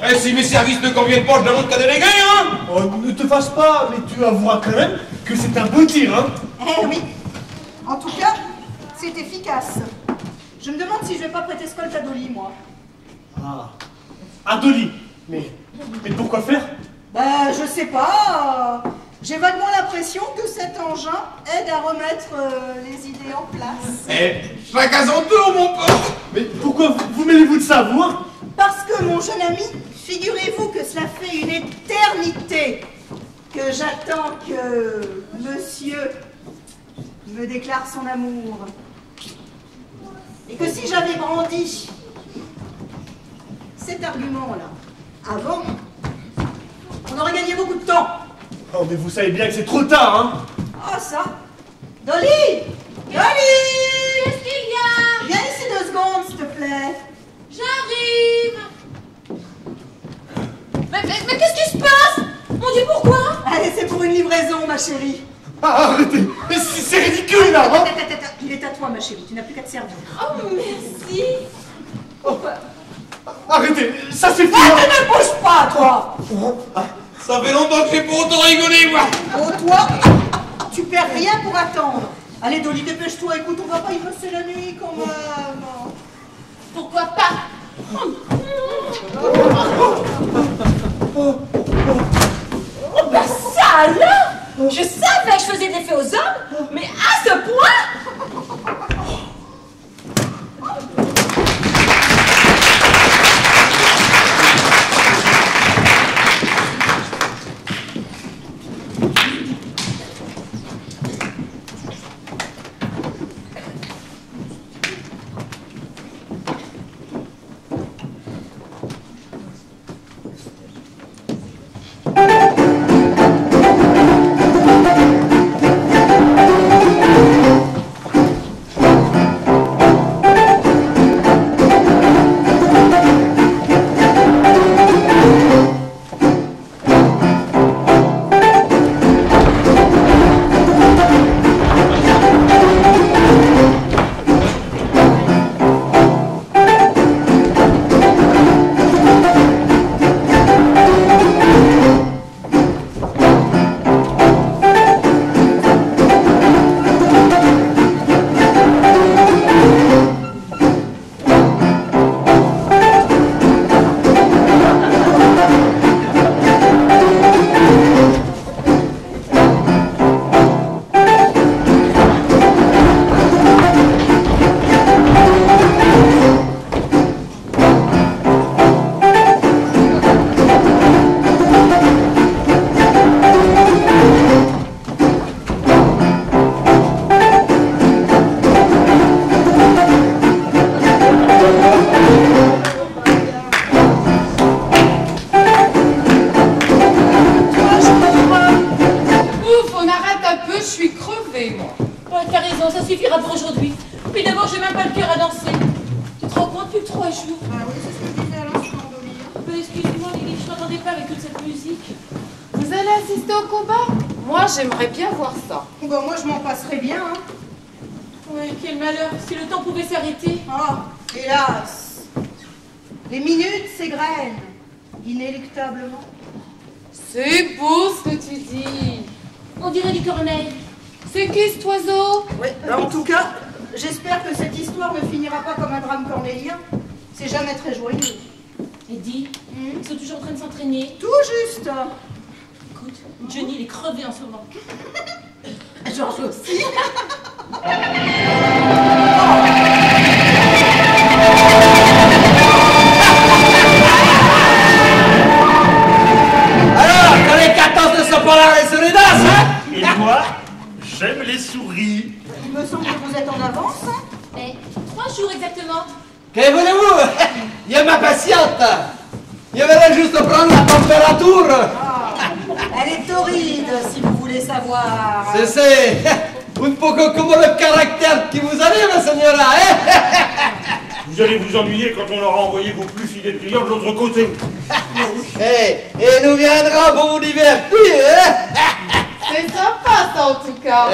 Eh, si mes services ne conviennent pas, je demande qu'à déléguer, hein. Oh, ne te fâche pas, mais tu avoueras quand même que c'est un beau tir, hein. Eh oui. En tout cas, c'est efficace. Je me demande si je vais pas prêter ce colt à Dolly, moi. Ah, à Dolly. Mais pourquoi faire? Bah, je sais pas. J'ai vaguement l'impression que cet engin aide à remettre les idées en place. Eh, chacun son tour, mon pote. Mais pourquoi vous mêlez-vous de ça, vous, hein? Parce que, mon jeune ami, figurez-vous que cela fait une éternité que j'attends que monsieur me déclare son amour. Et que si j'avais brandi cet argument-là avant, on aurait gagné beaucoup de temps. Oh, mais vous savez bien que c'est trop tard, hein. Ah, ça. Dolly! Dolly! Qu'est-ce qu'il y a? Viens ici 2 secondes, s'il te plaît. J'arrive. Mais qu'est-ce qui se passe? Mon Dieu, pourquoi? Allez, c'est pour une livraison, ma chérie. Ah, arrêtez. Mais c'est ridicule, là, hein. Attends. Il est à toi, ma chérie. Tu n'as plus qu'à te servir. Oh, merci. Arrêtez, ça c'est fini. Ne bouge pas, toi. Ça fait longtemps que j'ai pas autant rigolé, moi. Oh, toi, tu perds rien pour attendre. Allez, Dolly, dépêche-toi. Écoute, on va pas y passer la nuit, quand même. Pourquoi pas? Oh, bah ça alors! Je savais que je faisais de l'effet aux hommes, mais à ce point! J'aimerais bien voir ça. Bon, moi, je m'en passerais bien, hein. Oui, quel malheur, si le temps pouvait s'arrêter. Ah, hélas. Les minutes s'égrènent, inéluctablement. C'est beau ce que tu dis. On dirait du corneille. C'est qui cet oiseau? Oui, en tout cas, j'espère que cette histoire ne finira pas comme un drame cornélien. C'est jamais très joyeux. Eddie, ils sont toujours en train de s'entraîner. Tout juste. Écoute, Johnny, il est crevé en ce moment. Georges aussi. Alors, quand les 14 ne sont pas là, les solidas, hein? Et moi, j'aime les souris. Il me semble que vous êtes en avance. Eh, 3 jours exactement. Que voulez-vous? Je m'impatiente. Je vais juste prendre la température. Ah, elle est torride, si vous voulez savoir. C'est un peu comme le caractère qui vous arrive, signora, hein? Vous allez vous ennuyer quand on aura envoyé vos plus fidèles clients de l'autre côté. Et nous viendrons pour vous divertir, hein? C'est sympa ça en tout cas.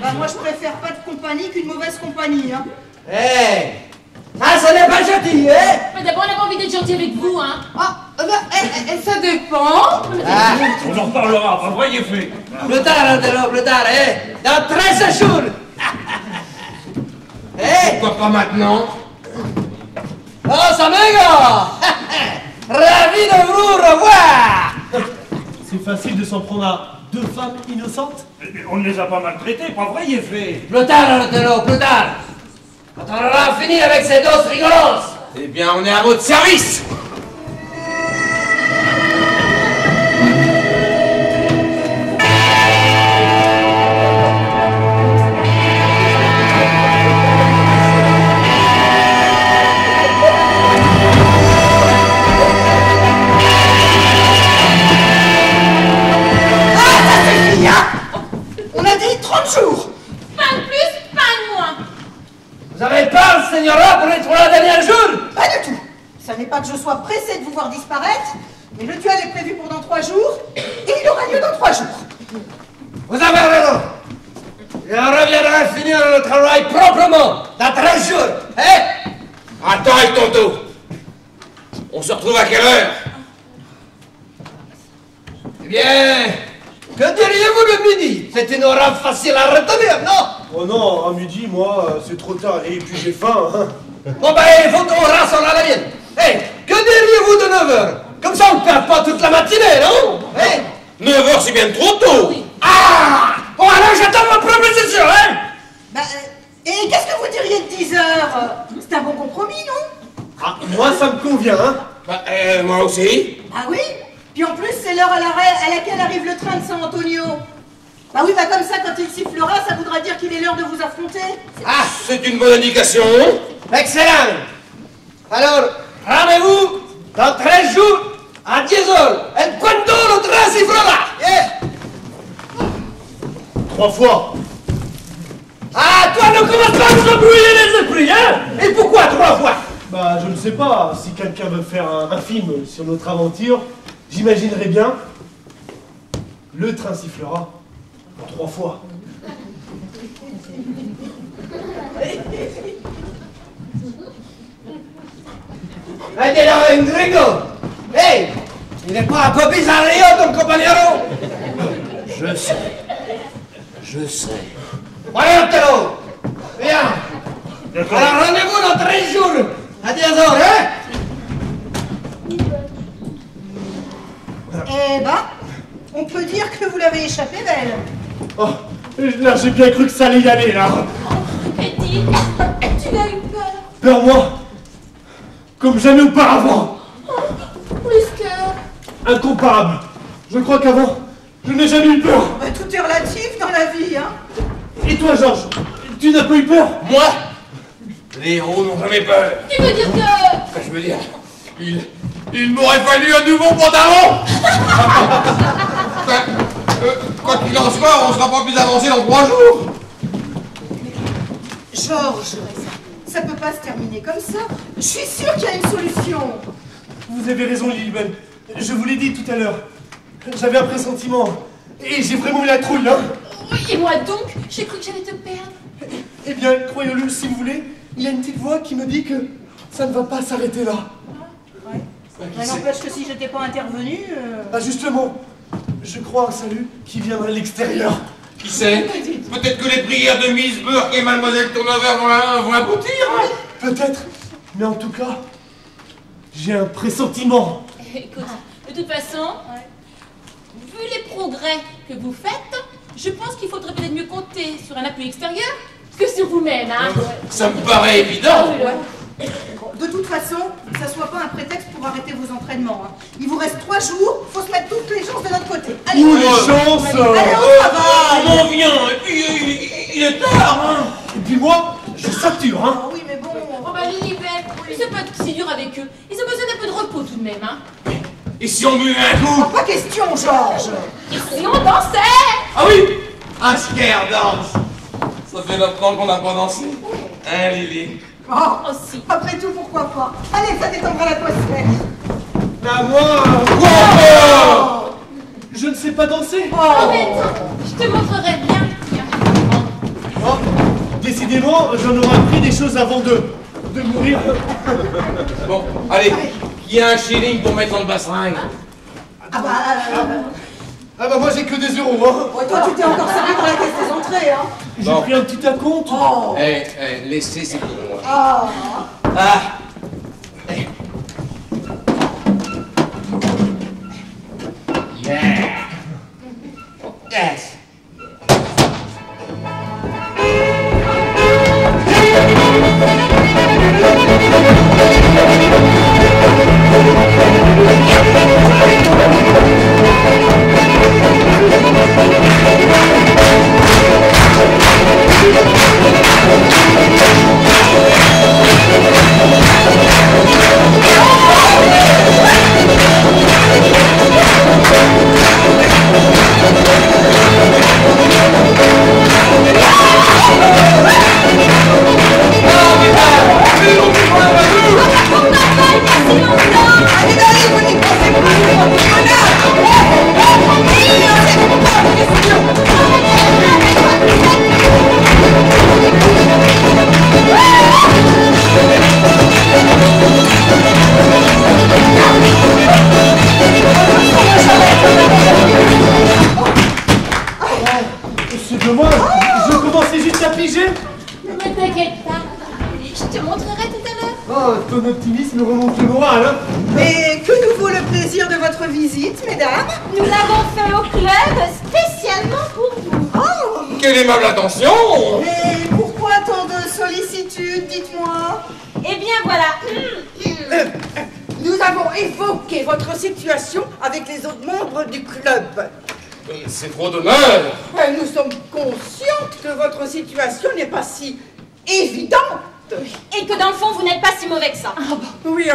Bah, moi, je préfère pas de compagnie qu'une mauvaise compagnie, hein. Ah, ce n'est pas gentil, hein? Mais d'abord, on a pas envie d'être gentil avec vous, hein. Ça dépend. On en reparlera, pas vrai, fait. Plus tard, Angelo, plus tard, hein? Dans 13 jours. Pourquoi pas maintenant? Oh, amigo! Ravi de vous revoir! C'est facile de s'en prendre à 2 femmes innocentes. Mais on ne les a pas maltraitées, pas vrai, fait. Plus tard, Angelo, plus tard. Quand on aura fini avec ces doses rigolos. Eh bien, on est à votre service! n'est pas que je sois pressée de vous voir disparaître, mais le duel est prévu pour dans 3 jours, et il aura lieu dans 3 jours. Vous avez raison. Je reviendrai finir le travail proprement, dans 13 jours, hein? Attends, et tonto. On se retrouve à quelle heure? Eh bien, que diriez-vous de midi? C'est une heure facile à retenir, non? Oh non, à midi, moi, c'est trop tard. Et puis j'ai faim, hein. Bon ben, il faut qu'on rassemble à la mienne. Hey, que diriez-vous de 9 heures? Comme ça, on ne perd pas toute la matinée, non? Hey? 9 heures, c'est bien trop tôt. Ah! Bon, alors j'attends ma proposition, hein? Bah, et qu'est-ce que vous diriez de 10 heures? C'est un bon compromis, non? Ah, moi, ça me convient, hein. Bah, moi aussi. Ah oui? Puis en plus, c'est l'heure à laquelle arrive le train de San Antonio. Bah oui, bah comme ça, quand il sifflera, ça voudra dire qu'il est l'heure de vous affronter. Ah, c'est une bonne indication. Excellent. Alors, rendez-vous dans 13 jours à 10 heures. Et quando le train sifflera? Yeah. 3 fois. Ah, toi, ne commence pas à nous embrouiller les esprits, hein? Et pourquoi 3 fois? Bah, je ne sais pas. Si quelqu'un veut faire un film sur notre aventure, j'imaginerais bien. Le train sifflera 3 fois. Allez là, un gringo! Hey! Il n'est pas un peu bizarre, ton compagnero? Je sais. Je sais. Voyons, Théo! Viens! Alors, rendez-vous dans 13 jours, à 10 heures, hein? Eh ben, on peut dire que vous l'avez échappé belle. Oh, là, j'ai bien cru que ça allait y aller, là. Betty, tu as eu peur? Peur, moi, comme jamais auparavant. Plus que... Incomparable. Je crois qu'avant, je n'ai jamais eu peur. Bah, tout est relatif dans la vie, hein. Et toi, Georges, tu n'as pas eu peur? Moi? Les héros n'ont jamais peur. Tu veux dire que... Enfin, je veux dire, il m'aurait fallu un nouveau pantalon. Enfin, quoi qu'il en soit, on sera pas plus avancé dans 3 jours. Georges, ça peut pas se terminer comme ça. Je suis sûre qu'il y a une solution. Vous avez raison, Lilibel. Je vous l'ai dit tout à l'heure. J'avais un pressentiment. Et j'ai vraiment eu la trouille, hein. Oui, et moi donc, j'ai cru que j'allais te perdre. Eh bien, croyez-le si vous voulez, il y a une petite voix qui me dit que ça ne va pas s'arrêter là. Ouais. Mais n'empêche que si j'étais pas intervenue... Ah, justement, je crois un salut qui vient de l'extérieur. Qui sait? Peut-être que les prières de Miss Burke et Mademoiselle Tournever vont aboutir. Peut-être, mais en tout cas, j'ai un pressentiment. Écoute, de toute façon, vu les progrès que vous faites, je pense qu'il faudrait peut-être mieux compter sur un appui extérieur que sur vous-même, hein. Ça me paraît évident. De toute façon, que ça soit pas un prétexte pour arrêter vos entraînements. Hein. Il vous reste 3 jours, faut se mettre toutes les chances de notre côté. Allez, Où les chances? allez, au travail. On en vient, et puis il est tard, hein. Et puis moi, je sature, hein. Ah oui, mais bon... Oh bah Lilibel, c'est pas si dur avec eux. Ils ont besoin d'un peu de repos tout de même, hein. Et si on buvait un coup? Pas question, Georges. Et si on dansait? Ah oui, un scare dance. Ça fait longtemps qu'on n'a pas dansé. Hein, Lily? Oh, Aussi. après tout, pourquoi pas. Allez, ça détendra l'atmosphère. À moi, je ne sais pas danser. Oh, mais attends, je te montrerai bien. Tiens. Oh, décidément, j'en aurais appris des choses avant de mourir. Bon, allez, qui a un shilling pour mettre dans le bassin? Ah bah... Ah bah moi j'ai que des euros, hein. Ouais, toi, tu t'es encore servi dans la caisse des entrées, hein. J'ai pris un petit acompte. Oh. Laissez, c'est pour moi. Ah. Ah. Yeah. Yes. Yeah. tout à l'heure? Oh, ton optimisme remonte le moral, hein. Et que nous vaut le plaisir de votre visite, mesdames? Nous l'avons fait au club spécialement pour vous. Oh! Quelle aimable attention! Et pourquoi tant de sollicitude, dites-moi? Eh bien voilà. Nous avons évoqué votre situation avec les autres membres du club. C'est trop d'honneur! Nous sommes conscientes que votre situation n'est pas si évidente. Et que dans le fond, vous n'êtes pas si mauvais que ça. Oui,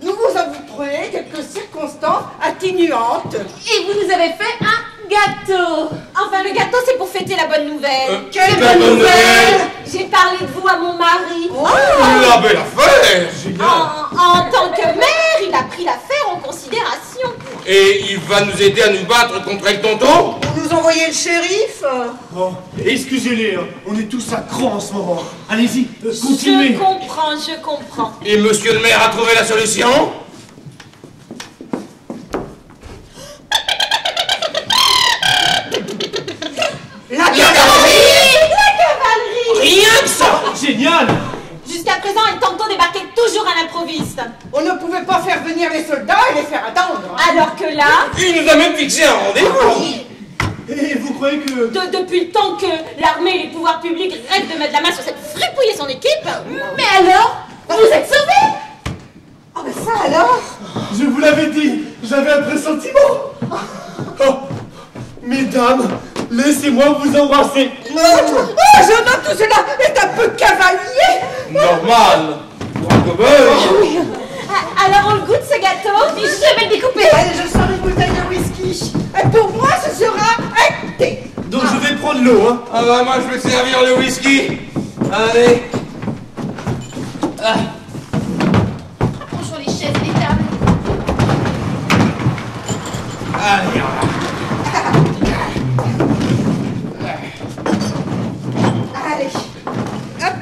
nous vous avouerons quelques circonstances atténuantes. Et vous nous avez fait un gâteau. Enfin, le gâteau, c'est pour fêter la bonne nouvelle. Quelle bonne nouvelle! J'ai parlé de vous à mon mari. La belle affaire! En tant que mère, il a pris l'affaire en considération. Et il va nous aider à nous battre contre El Tonto? Vous nous envoyez le shérif? Oh, excusez-les, hein. On est tous à cran en ce moment. Allez-y, continuez. Je comprends. Et monsieur le maire a trouvé la solution? La cavalerie! Rien que ça! Génial! Jusqu'à présent, El Tonto débarquait toujours à l'improviste. On ne pouvait pas faire venir les soldats et les faire attendre. Alors que là... Il nous a même fixé un rendez-vous! Et vous croyez que... Depuis le temps que l'armée et les pouvoirs publics rêvent de mettre la main sur cette fripouille et son équipe, mais alors, vous êtes sauvés! Ah ben ça alors? Je vous l'avais dit, j'avais un pressentiment. Oh, mesdames, laissez-moi vous embrasser. Je note que cela est un peu cavalier. Normal! Alors on le goûte ce gâteau? Je vais le découper! Allez, je sors une bouteille de whisky. Et pour moi, ce sera un thé. Donc je vais prendre l'eau, hein. Ah bah moi je vais servir le whisky! Allez! Approchons les chaises et les tables. Allez, Allez. Hop.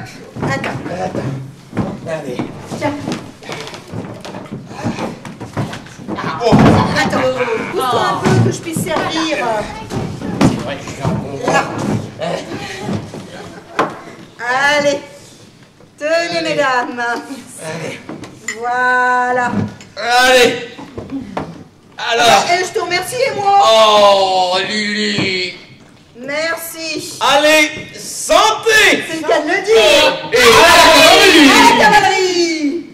Attends. allez. Tiens. Oh. Attends. Pousse-toi un peu que je puisse servir. C'est vrai que je suis un bon. Là. Allez. Tenez, mesdames. Allez. Voilà. Allez! Alors! Et je te remercie, et moi? Oh, Lily! Merci. Allez, santé! C'est le cas de le dire. Et à la cavalerie!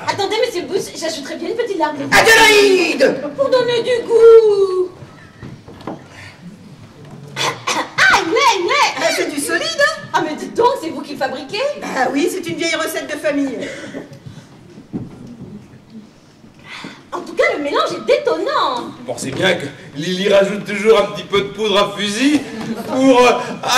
Attendez, monsieur Bush, j'ajouterais bien une petite larme. Adélaïde! Pour donner du goût. Ah, c'est du solide, hein? Ah mais dites donc, c'est vous qui le fabriquez? Ah oui, c'est une vieille recette de famille. En tout cas, le mélange est détonnant. Pensez bien que Lily rajoute toujours un petit peu de poudre à fusil pour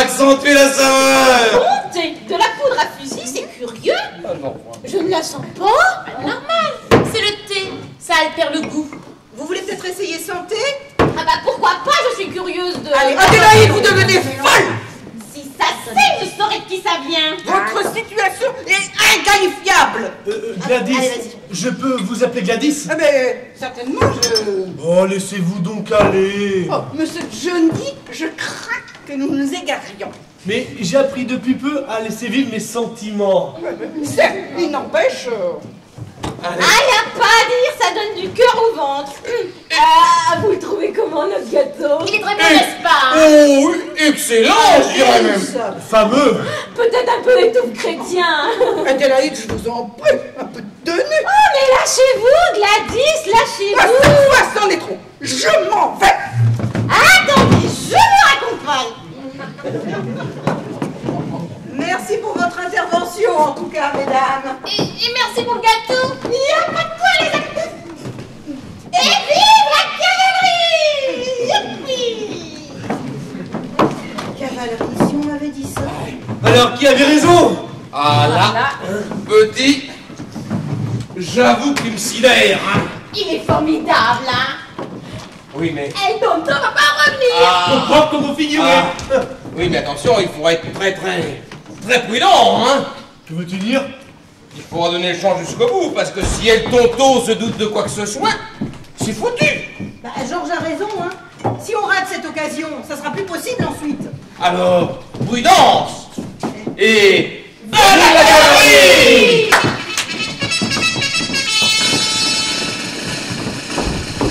accentuer la saveur. Montez de la poudre à fusil, c'est curieux. Ah non. Je ne la sens pas. Normal. C'est le thé, ça altère le goût. Vous voulez peut-être essayer santé? Ah bah pourquoi pas, je suis curieuse de... Allez, Adélaïde, vous devenez folle! Si ça sait, je saurais de qui ça vient. Votre situation est inqualifiable! Gladys, allez, vas-y. je peux vous appeler Gladys? Ah mais, certainement, Oh, laissez-vous donc aller. Oh, monsieur Johnny, je crains que nous nous égarions. Mais j'ai appris depuis peu à laisser vivre mes sentiments. Certes, il n'empêche... Ah, y a pas à dire, ça donne du cœur au ventre. Ah, vous le trouvez comment notre gâteau? Il est très bon, n'est-ce pas? Oh, excellent, je dirais même. Fameux. Peut-être un peu étouffe chrétien. Adélaïde, je vous en prie, un peu de tenue. Oh, mais lâchez-vous, Gladys, lâchez-vous. Cette fois, c'en est trop. Je m'en vais. Attendez, je me raccompagne. Merci pour votre intervention, en tout cas, mesdames. Et merci pour le gâteau. Il n'y a pas de quoi, les acteurs. Et vive la cavalerie! Youpi! Cavalerie, si on m'avait dit ça. Alors, qui avait raison? Ah là, petit, j'avoue qu'il me sidère, hein. Il est formidable, hein? Oui, mais... El Tonto va pas revenir. Comprends comme vous figurez. Oui, mais attention, il faut être très prudent, hein. Que veux-tu dire? Il faudra donner le champ jusqu'au bout, parce que si El Tonto se doute de quoi que ce soit, c'est foutu. Bah, Georges a raison, hein. Si on rate cette occasion, ça sera plus possible ensuite. Alors, prudence. et... de la galerie!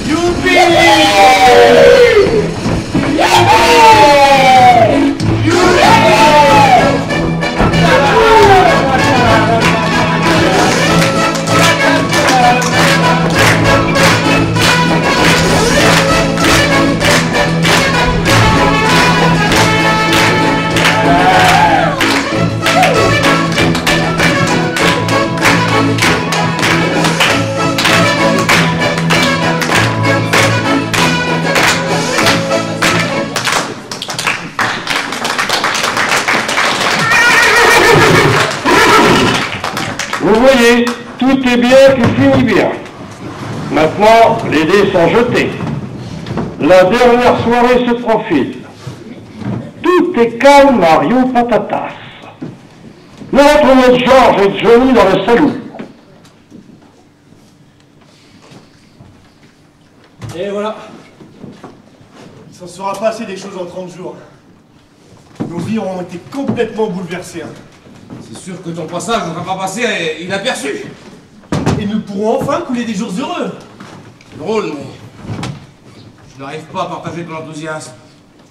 Youpi! Vous voyez, tout est bien qui finit bien. Maintenant, les dés sont jetés. La dernière soirée se profile. Tout est calme, Mario Patatas. Nous retrouvons Georges et Johnny dans le salon. Et voilà. Il s'en sera passé des choses en 30 jours. Nos vies auront été complètement bouleversées. C'est sûr que ton passage ne va pas passer inaperçu. Et nous pourrons enfin couler des jours heureux. C'est drôle, mais je n'arrive pas à partager ton enthousiasme.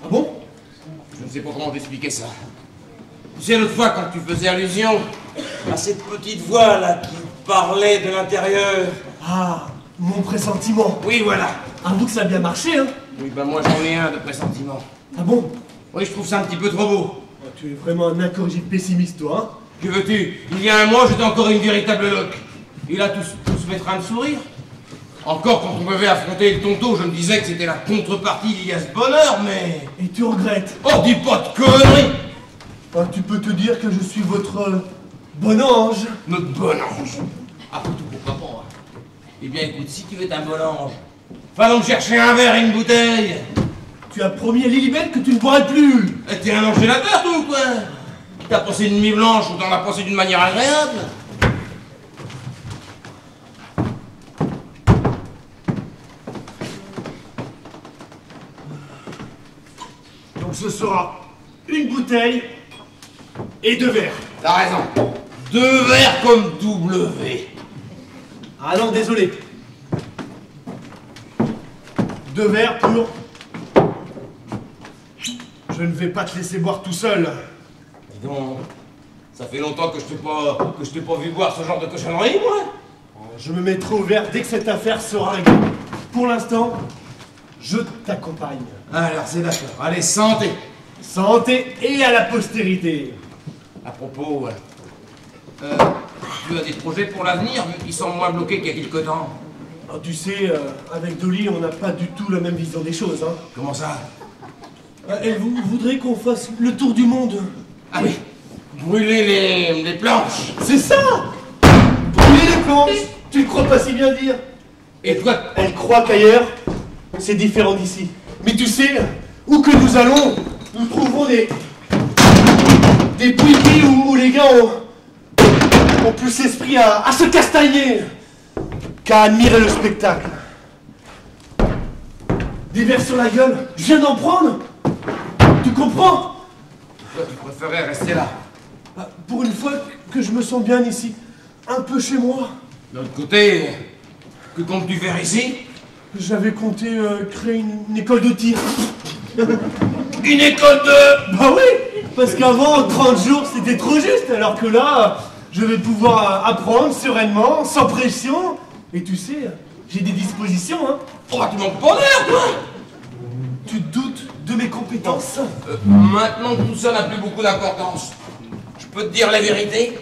Ah bon? Je ne sais pas comment t'expliquer ça. Tu sais, l'autre fois, quand tu faisais allusion à cette petite voix là qui parlait de l'intérieur. Ah, mon pressentiment. Oui, voilà. Avoue que ça a bien marché, hein? Oui, ben moi j'en ai un de pressentiment. Ah bon? Oui, je trouve ça un petit peu trop beau. Oh, tu es vraiment un incorrigible pessimiste, toi, hein? Que veux-tu? Il y a un mois, j'étais encore une véritable loque. Et là, tout se mettra à me sourire. Encore, quand on m'avait affronté le tonto, je me disais que c'était la contrepartie d'il y a ce bonheur, mais... Et tu regrettes? Oh, dis pas de conneries! Oh, tu peux te dire que je suis votre bon ange. Notre bon ange? Ah, tout pourquoi pas? Eh bien, écoute, si tu veux un bon ange, va donc chercher un verre et une bouteille. Tu as promis à Lilibet que tu ne boirais plus. T'es un enchélateur, toi, ou quoi? T'as passé une nuit blanche ou t'en as passé d'une manière agréable? Donc ce sera une bouteille et 2 verres. T'as raison. 2 verres comme W. Ah non, désolé. 2 verres pour... Je ne vais pas te laisser boire tout seul. Dis donc, ça fait longtemps que je t'ai pas vu boire ce genre de cochonnerie, moi. Je me mettrai au vert dès que cette affaire sera réglée. Pour l'instant, je t'accompagne. Alors, c'est d'accord. Allez, santé. Santé et à la postérité. À propos, tu as des projets pour l'avenir, vu qu'ils sont moins bloqués qu'il y a quelque temps? Oh, tu sais, avec Dolly, on n'a pas du tout la même vision des choses, hein. Comment ça? Elle voudrait qu'on fasse le tour du monde. Ah oui, brûler les planches. C'est ça! Brûler les planches. Tu ne crois pas si bien dire. Et toi? Elle croit qu'ailleurs, c'est différent d'ici. Mais tu sais, où que nous allons, nous trouverons des pouilles où les gars ont plus l'esprit à se castagner qu'à admirer le spectacle. Des verres sur la gueule, je viens d'en prendre. Tu comprends? Toi, tu préférais rester là. Pour une fois que je me sens bien ici, un peu chez moi. De l'autre côté, que comptes-tu faire ici? J'avais compté créer une école de tir. Une école de... Bah oui, parce qu'avant, 30 jours, c'était trop juste, alors que là, je vais pouvoir apprendre sereinement, sans pression. Et tu sais, j'ai des dispositions, hein. Oh, tu manques pas d'air, toi! Tu doutes de mes compétences? Maintenant, tout ça n'a plus beaucoup d'importance. Je peux te dire la vérité?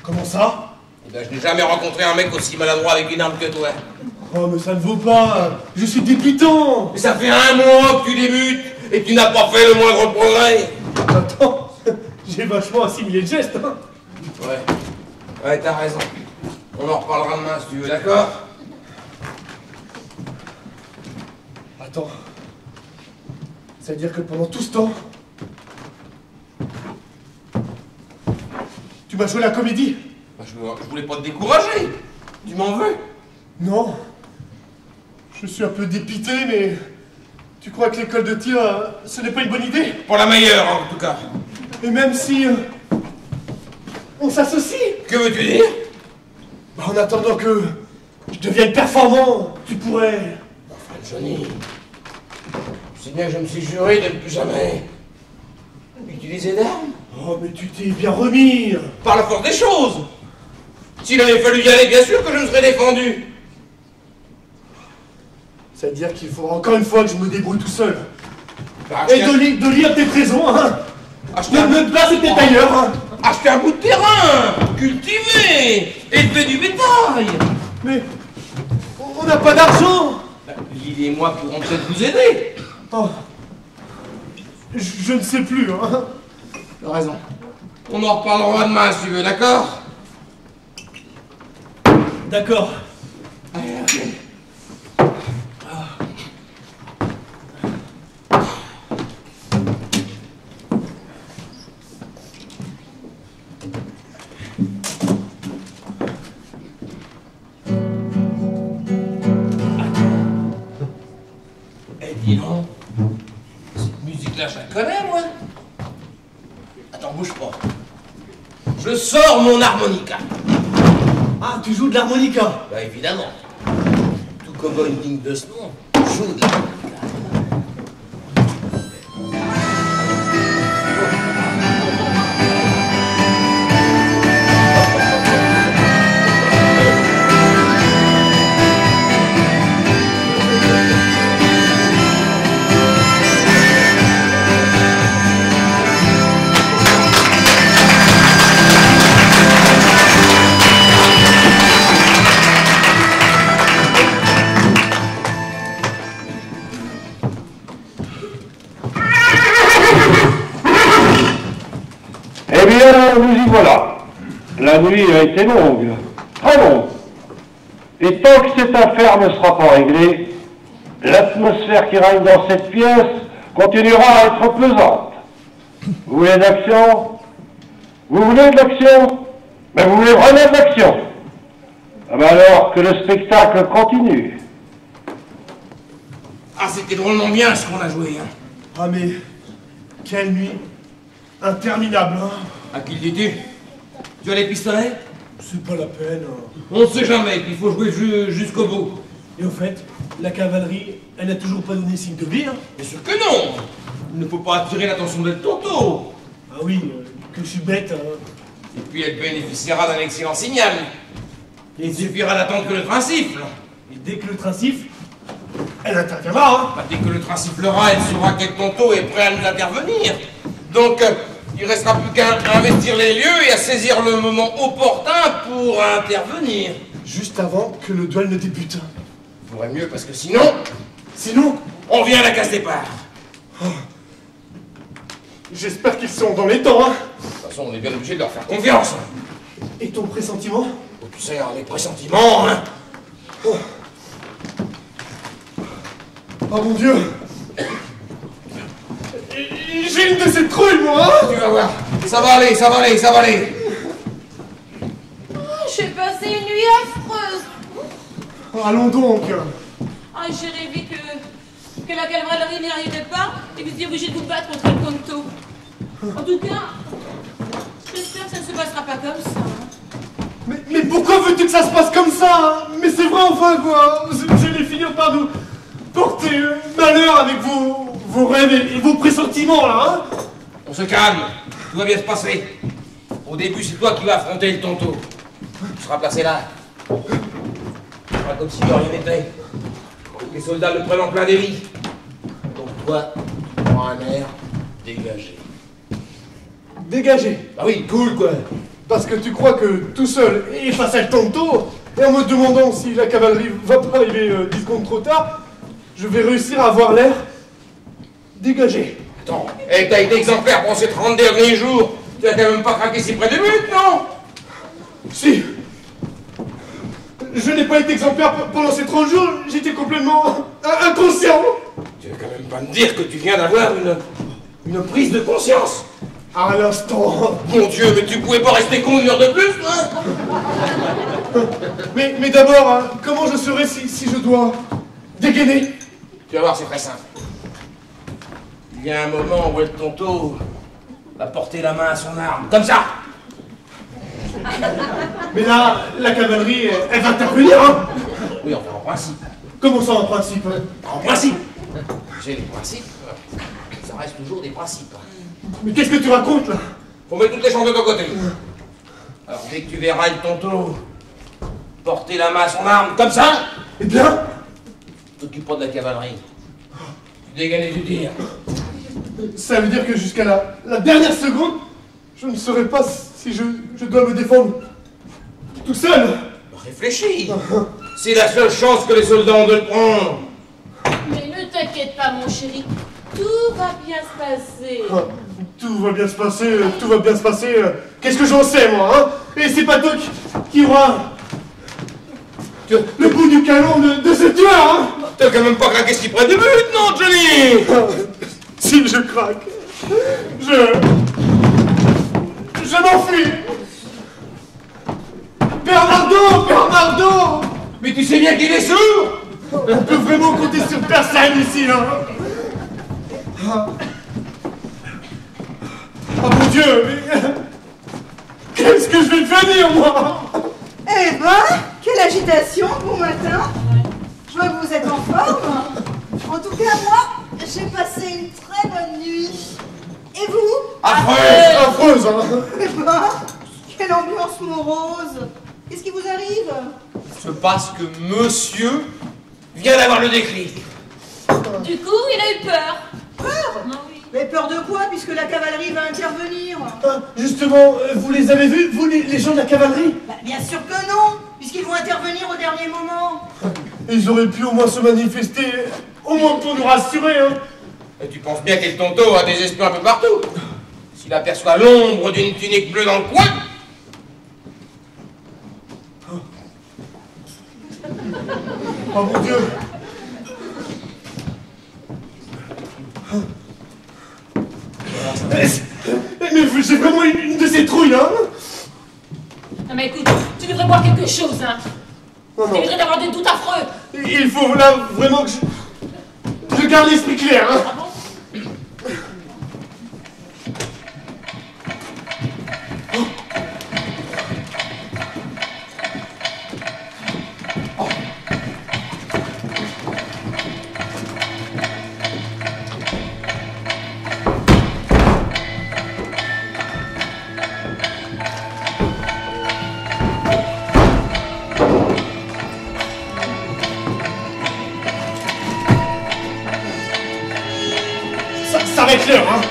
Comment ça? Eh ben, je n'ai jamais rencontré un mec aussi maladroit avec une arme que toi. Oh, mais ça ne vaut pas. Je suis débutant. Et ça fait 1 mois que tu débutes et tu n'as pas fait le moindre progrès. Attends, j'ai vachement assimilé le geste, hein. Ouais, t'as raison. On en reparlera demain si tu veux, d'accord? Attends. C'est-à-dire que pendant tout ce temps, tu m'as joué la comédie? Bah, je voulais pas te décourager. Tu m'en veux? Non. Je suis un peu dépité, mais tu crois que l'école de tir, ce n'est pas une bonne idée? Pas la meilleure, en tout cas. Et même si on s'associe. Que veux-tu dire? Bah, en attendant que je devienne performant, tu pourrais... Enfin, Johnny, c'est bien que je me suis juré de ne plus jamais utiliser d'armes. Oh, mais tu t'es bien remis. Par la force des choses. S'il avait fallu y aller, bien sûr que je me serais défendu. C'est-à-dire qu'il faudra encore une fois que je me débrouille tout seul. Bah, et de lire tes présents, hein. Ne place peut-être ailleurs, hein. Acheter un bout de terrain, cultiver, élever du bétail. Mais on n'a pas d'argent. Bah, Lily et moi pourrons peut-être vous aider. Oh. Je ne sais plus, hein. Tu as raison. On en reparlera demain si tu veux, d'accord? D'accord. Allez, ok. Dis donc, cette musique-là, je la connais, moi. Attends, bouge pas. Je sors mon harmonica. Ah, tu joues de l'harmonica? Bah évidemment. Tout cowboy digne de ce nom joue de l'harmonica. Nous y voilà. La nuit a été longue, très longue. Et tant que cette affaire ne sera pas réglée, l'atmosphère qui règne dans cette pièce continuera à être pesante. Vous voulez de l'action? Vous voulez de l'action? Mais vous voulez vraiment de l'action? Ah ben alors que le spectacle continue. Ah, c'était drôlement bien ce qu'on a joué, hein. Ah mais, quelle nuit interminable, hein. À qui le dis-tu? Tu as les pistolets? C'est pas la peine. On ne sait jamais, il faut jouer jusqu'au bout. Et au fait, la cavalerie, elle n'a toujours pas donné signe de vie, hein? Bien sûr que non. Il ne faut pas attirer l'attention d'El Tonto. Ah oui, que je suis bête, hein. Et puis elle bénéficiera d'un excellent signal. Il suffira d'attendre que le train siffle. Et dès que le train siffle, elle interviendra, hein. Bah, dès que le train sifflera, elle saura qu'El Tonto est prêt à nous intervenir. Donc, il ne restera plus qu'à investir les lieux et à saisir le moment opportun pour intervenir. Juste avant que le duel ne débute. Il faudrait mieux parce que sinon... Sinon, on vient à la case départ. Oh. J'espère qu'ils sont dans les temps, hein. De toute façon, on est bien obligé de leur faire confiance. Et ton pressentiment? Oh, tu sais, les pressentiments, hein. Oh. Oh mon Dieu. J'ai une de ces trouilles, moi, hein. Tu vas voir. Ça va aller, ça va aller, ça va aller. Oh, j'ai passé une nuit affreuse. Oh, allons donc. Ah, j'ai rêvé que la cavalerie n'y arrivait pas et vous étiez obligé de vous battre contre le Tonto. En tout cas, j'espère que ça ne se passera pas comme ça. Hein. Mais pourquoi veux-tu que ça se passe comme ça, hein? Mais c'est vrai, enfin, quoi. Vous allez finir par nous porter malheur avec vos rêves et vos pressentiments, là, hein. On se calme, tout va bien se passer. Au début, c'est toi qui vas affronter le Tonto. Tu seras placé là. Tu feras comme si de rien n'était. Les soldats le prennent en plein délit. Donc toi, tu prends un air dégagé. Dégagé? Bah oui, cool, quoi. Parce que tu crois que tout seul, et face à le Tonto, et en me demandant si la cavalerie va pas arriver 10 secondes trop tard, je vais réussir à avoir l'air dégagé. Attends, et t'as été exemplaire pendant ces 30 derniers jours. Tu as quand même pas craqué si près du but, non? Si. Je n'ai pas été exemplaire pendant ces 30 jours, j'étais complètement inconscient. Tu vas quand même pas me dire que tu viens d'avoir une prise de conscience. À l'instant. Mon Dieu, mais tu pouvais pas rester con une heure de plus, hein? Mais d'abord, hein, comment je serai si je dois dégainer? Tu vas voir, c'est très simple. Il y a un moment où El Tonto va porter la main à son arme, comme ça. Mais là, la cavalerie, elle va intervenir, hein. Oui, enfin, en principe. Comment ça, en principe? En principe. J'ai les principes. Ça reste toujours des principes. Mais qu'est-ce que tu racontes, là? Faut mettre toutes les chances de ton côté. Alors, dès que tu verras une tonto porter la main à son arme comme ça, eh bien, t'occupe pas de la cavalerie. Tu dégaines et tu tires. Ça veut dire que jusqu'à la dernière seconde, je ne saurais pas si je dois me défendre tout seul. Réfléchis. C'est la seule chance que les soldats ont de le prendre. Mais ne t'inquiète pas, mon chéri. Tout va bien se passer. Ah, tout va bien se passer, tout va bien se passer. Qu'est-ce que j'en sais, moi, hein? Et c'est pas toi qui aura le bout du canon de ce tueur, hein? T'as quand même pas craqué ce qui prend du but, non, Johnny? Si je craque, je m'enfuis. Bernardo! Mais tu sais bien qu'il est sourd. On peut vraiment compter sur personne ici, là. Ah mon Dieu, mais qu'est-ce que je vais devenir, moi? Eh ben, quelle agitation, bon matin. Je vois que vous êtes en forme. En tout cas, moi, j'ai passé une très bonne nuit. Et vous? Affreuse, hein. Eh ben, quelle ambiance morose. Qu'est-ce qui vous arrive? Il se passe que monsieur vient d'avoir le déclic. Du coup, il a eu peur. Peur? Mais peur de quoi, puisque la cavalerie va intervenir? Justement, vous les avez vus, vous, les gens de la cavalerie? Bah, bien sûr que non, puisqu'ils vont intervenir au dernier moment. Ils auraient pu au moins se manifester, au moins pour nous rassurer, hein. Et tu penses bien que le tonto a des espions un peu partout. S'il aperçoit l'ombre d'une tunique bleue dans le coin... Oh mon Dieu! Mais j'ai vraiment une de ces trouilles, hein? Non mais écoute, tu devrais boire quelque chose, hein. Non, Tu devrais avoir des doutes affreux. Il faut là vraiment que je garde l'esprit clair, hein? Ah bon? Ça va être l'heure, hein?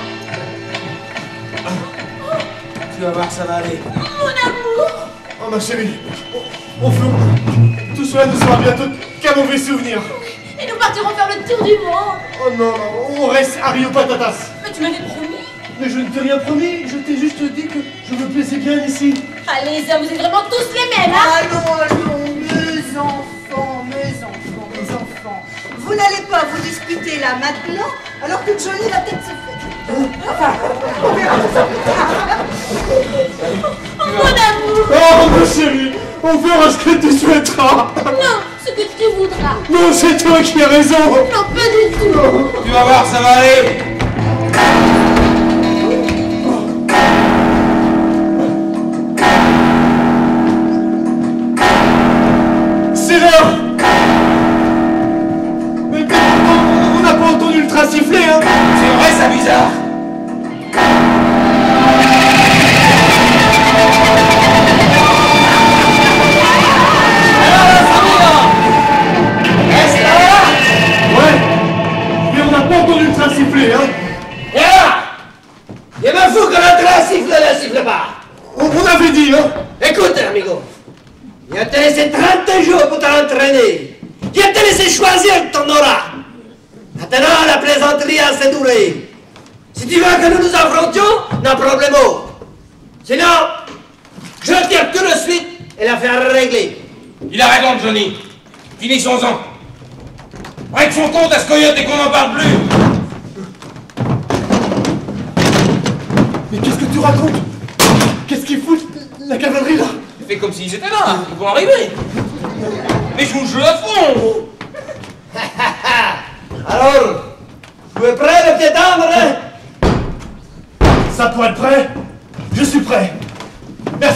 Tu vas voir, ça va aller. Mon amour! Oh ma chérie, au fond, tout cela ne sera bientôt qu'un mauvais souvenir. Et nous partirons faire le tour du monde. Oh non, non, on reste à Rio Patatas. Mais tu m'avais promis. Mais je ne t'ai rien promis, je t'ai juste dit que je me plaisais bien ici. Allez, les hommes, vous êtes vraiment tous les mêmes, hein? Allons, mes enfants, mes enfants, mes enfants. Vous n'allez pas vous disputer là maintenant, alors que Johnny va peut-être se faire... Enfin, on verra ça plus tard. Mon amour! Oh ma chérie, on fera ce que tu souhaiteras. Non, ce que tu voudras. Non, c'est toi qui as raison. Non, pas du tout. Tu vas voir, ça va aller. C'est l'heure. Mais on n'a pas entendu le train siffler, hein? C'est vrai, ça bizarre. Entendu le train siffler, hein? Et là! Il me fout que le train siffle ne siffle pas! On avait dit, hein? Écoute, amigo, il a te laissé 30 jours pour t'entraîner. Il a te laissé choisir ton aura. Maintenant, la plaisanterie a assez duré. Si tu veux que nous nous affrontions, non problemo. Sinon, je tire tout de suite et l'affaire réglée. Il a raison, Johnny. Finissons-en. Règle son compte à ce coyote et qu'on n'en parle plus. Mais qu'est-ce que tu racontes? Qu'est-ce qu'ils foutent, la cavalerie, là? Fais comme s'ils étaient là, ils vont arriver. Mais joue le jeu à fond. Alors, vous êtes prêt, le pied tendre, hein? Ça pour être prêt, je suis prêt. Merci.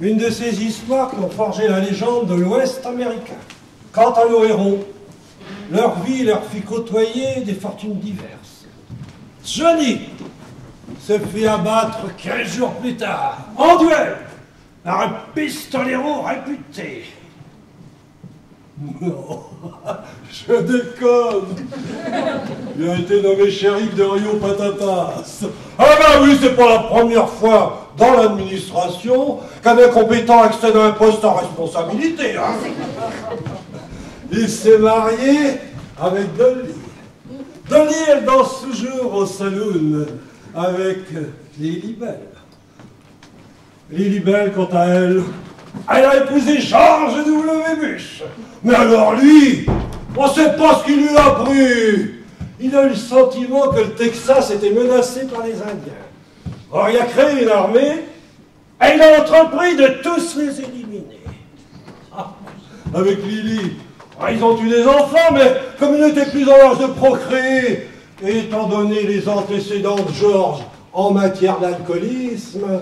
Une de ces histoires qui ont forgé la légende de l'Ouest américain. Quant à nos héros, leur vie leur fit côtoyer des fortunes diverses. Johnny se fit abattre 15 jours plus tard, en duel, par un pistolero réputé. Non, je déconne. Il a été nommé shérif de Rio Patatas. Ah ben oui, c'est pas la première fois dans l'administration qu'un incompétent accède à un poste en responsabilité. Hein. Il s'est marié avec Dolly. Dolly, elle danse toujours au saloon avec Lily Bell. Lily Bell, quant à elle, elle a épousé George W. Bush. Mais alors lui, on ne sait pas ce qu'il lui a pris. Il a eu le sentiment que le Texas était menacé par les Indiens. Or, il a créé une armée et il a entrepris de tous les éliminer. Ah, avec Lily, ils ont eu des enfants, mais comme ils n'étaient plus en âge de procréer, et étant donné les antécédents de George en matière d'alcoolisme,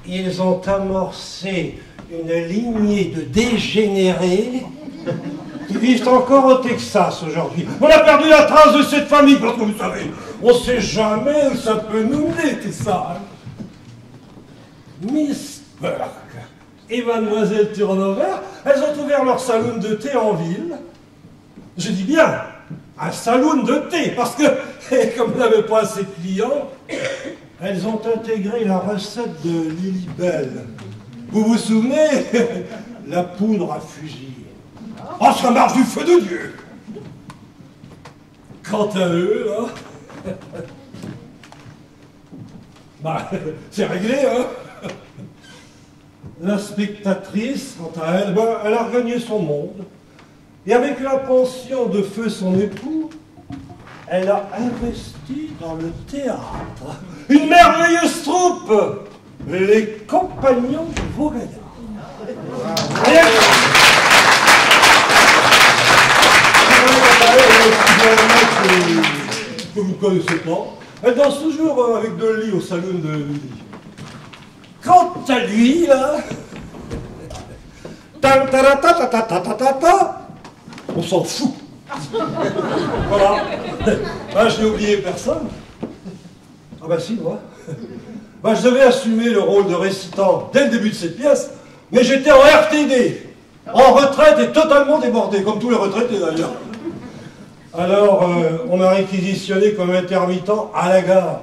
ils ont amorcé une lignée de dégénérés qui vivent encore au Texas aujourd'hui. On a perdu la trace de cette famille, parce que vous savez, on ne sait jamais où ça peut nous mener, tout ça. Miss Burke et Mademoiselle Turnover, elles ont ouvert leur saloon de thé en ville. Je dis bien, un saloon de thé, parce que, comme elles n'avaient pas assez de clients, elles ont intégré la recette de Lily Bell. Vous vous souvenez? La poudre à fusil. Oh, ça marche du feu de Dieu! Quant à eux, là, bah, c'est réglé, hein? La spectatrice, quant à elle, bah, elle a regagné son monde. Et avec la pension de feu son époux, elle a investi dans le théâtre. Une merveilleuse troupe, les Compagnons du Vaughaillard. Que vous ne connaissez pas, elle danse toujours avec Dolly au saloon de Lily. Quant à lui, là, on s'en fout. Voilà. Ah, je n'ai oublié personne. Ah bah si, moi. Bah, je devais assumer le rôle de récitant dès le début de cette pièce, mais j'étais en RTD, en retraite et totalement débordé, comme tous les retraités d'ailleurs. Alors, on m'a réquisitionné comme intermittent à la gare.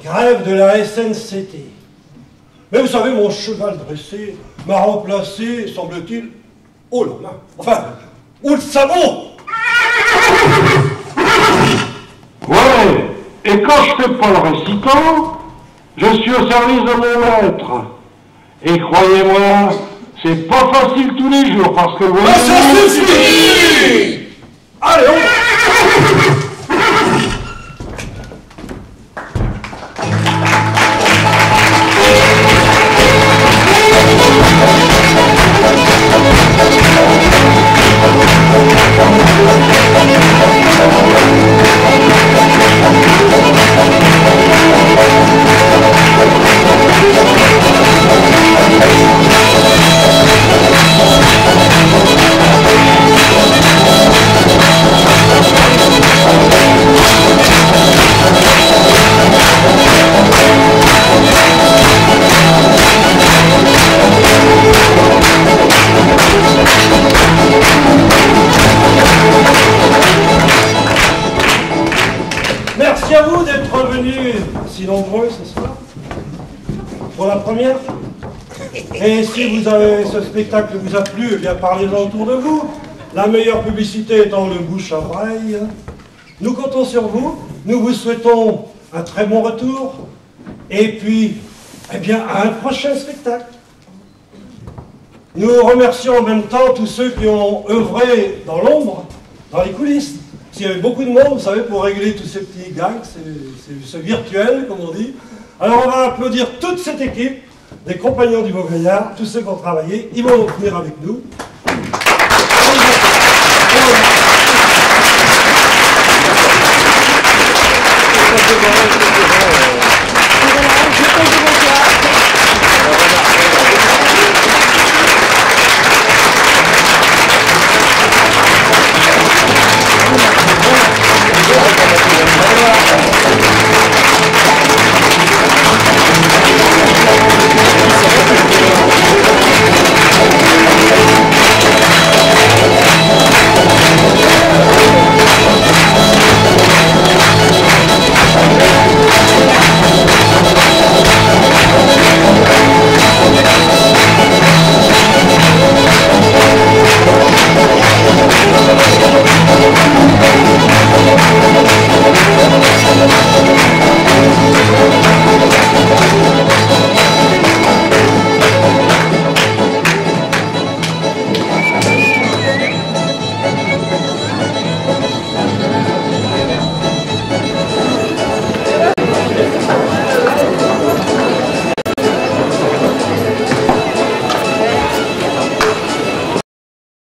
Grève de la SNCT. Mais vous savez, mon cheval dressé m'a remplacé, semble-t-il, au lendemain. Enfin, ou le sabot. Ouais, et quand je fais pas le récitant, je suis au service de mon maître. Et croyez-moi, c'est pas facile tous les jours, parce que... Ah, ça suffit! Allez, on... Merci à vous d'être venus si nombreux ce soir pour la première. Et si ce spectacle vous a plu, eh bien parlez-en autour de vous. La meilleure publicité étant le bouche à oreille. Nous comptons sur vous. Nous vous souhaitons un très bon retour. Et puis, eh bien, à un prochain spectacle. Nous remercions en même temps tous ceux qui ont œuvré dans l'ombre, dans les coulisses. S'il y avait beaucoup de monde, vous savez, pour régler tous ces petits gags, c'est virtuel, comme on dit. Alors on va applaudir toute cette équipe des Compagnons du Vaughaillard, tous ceux qui ont travaillé. Ils vont venir avec nous. Merci.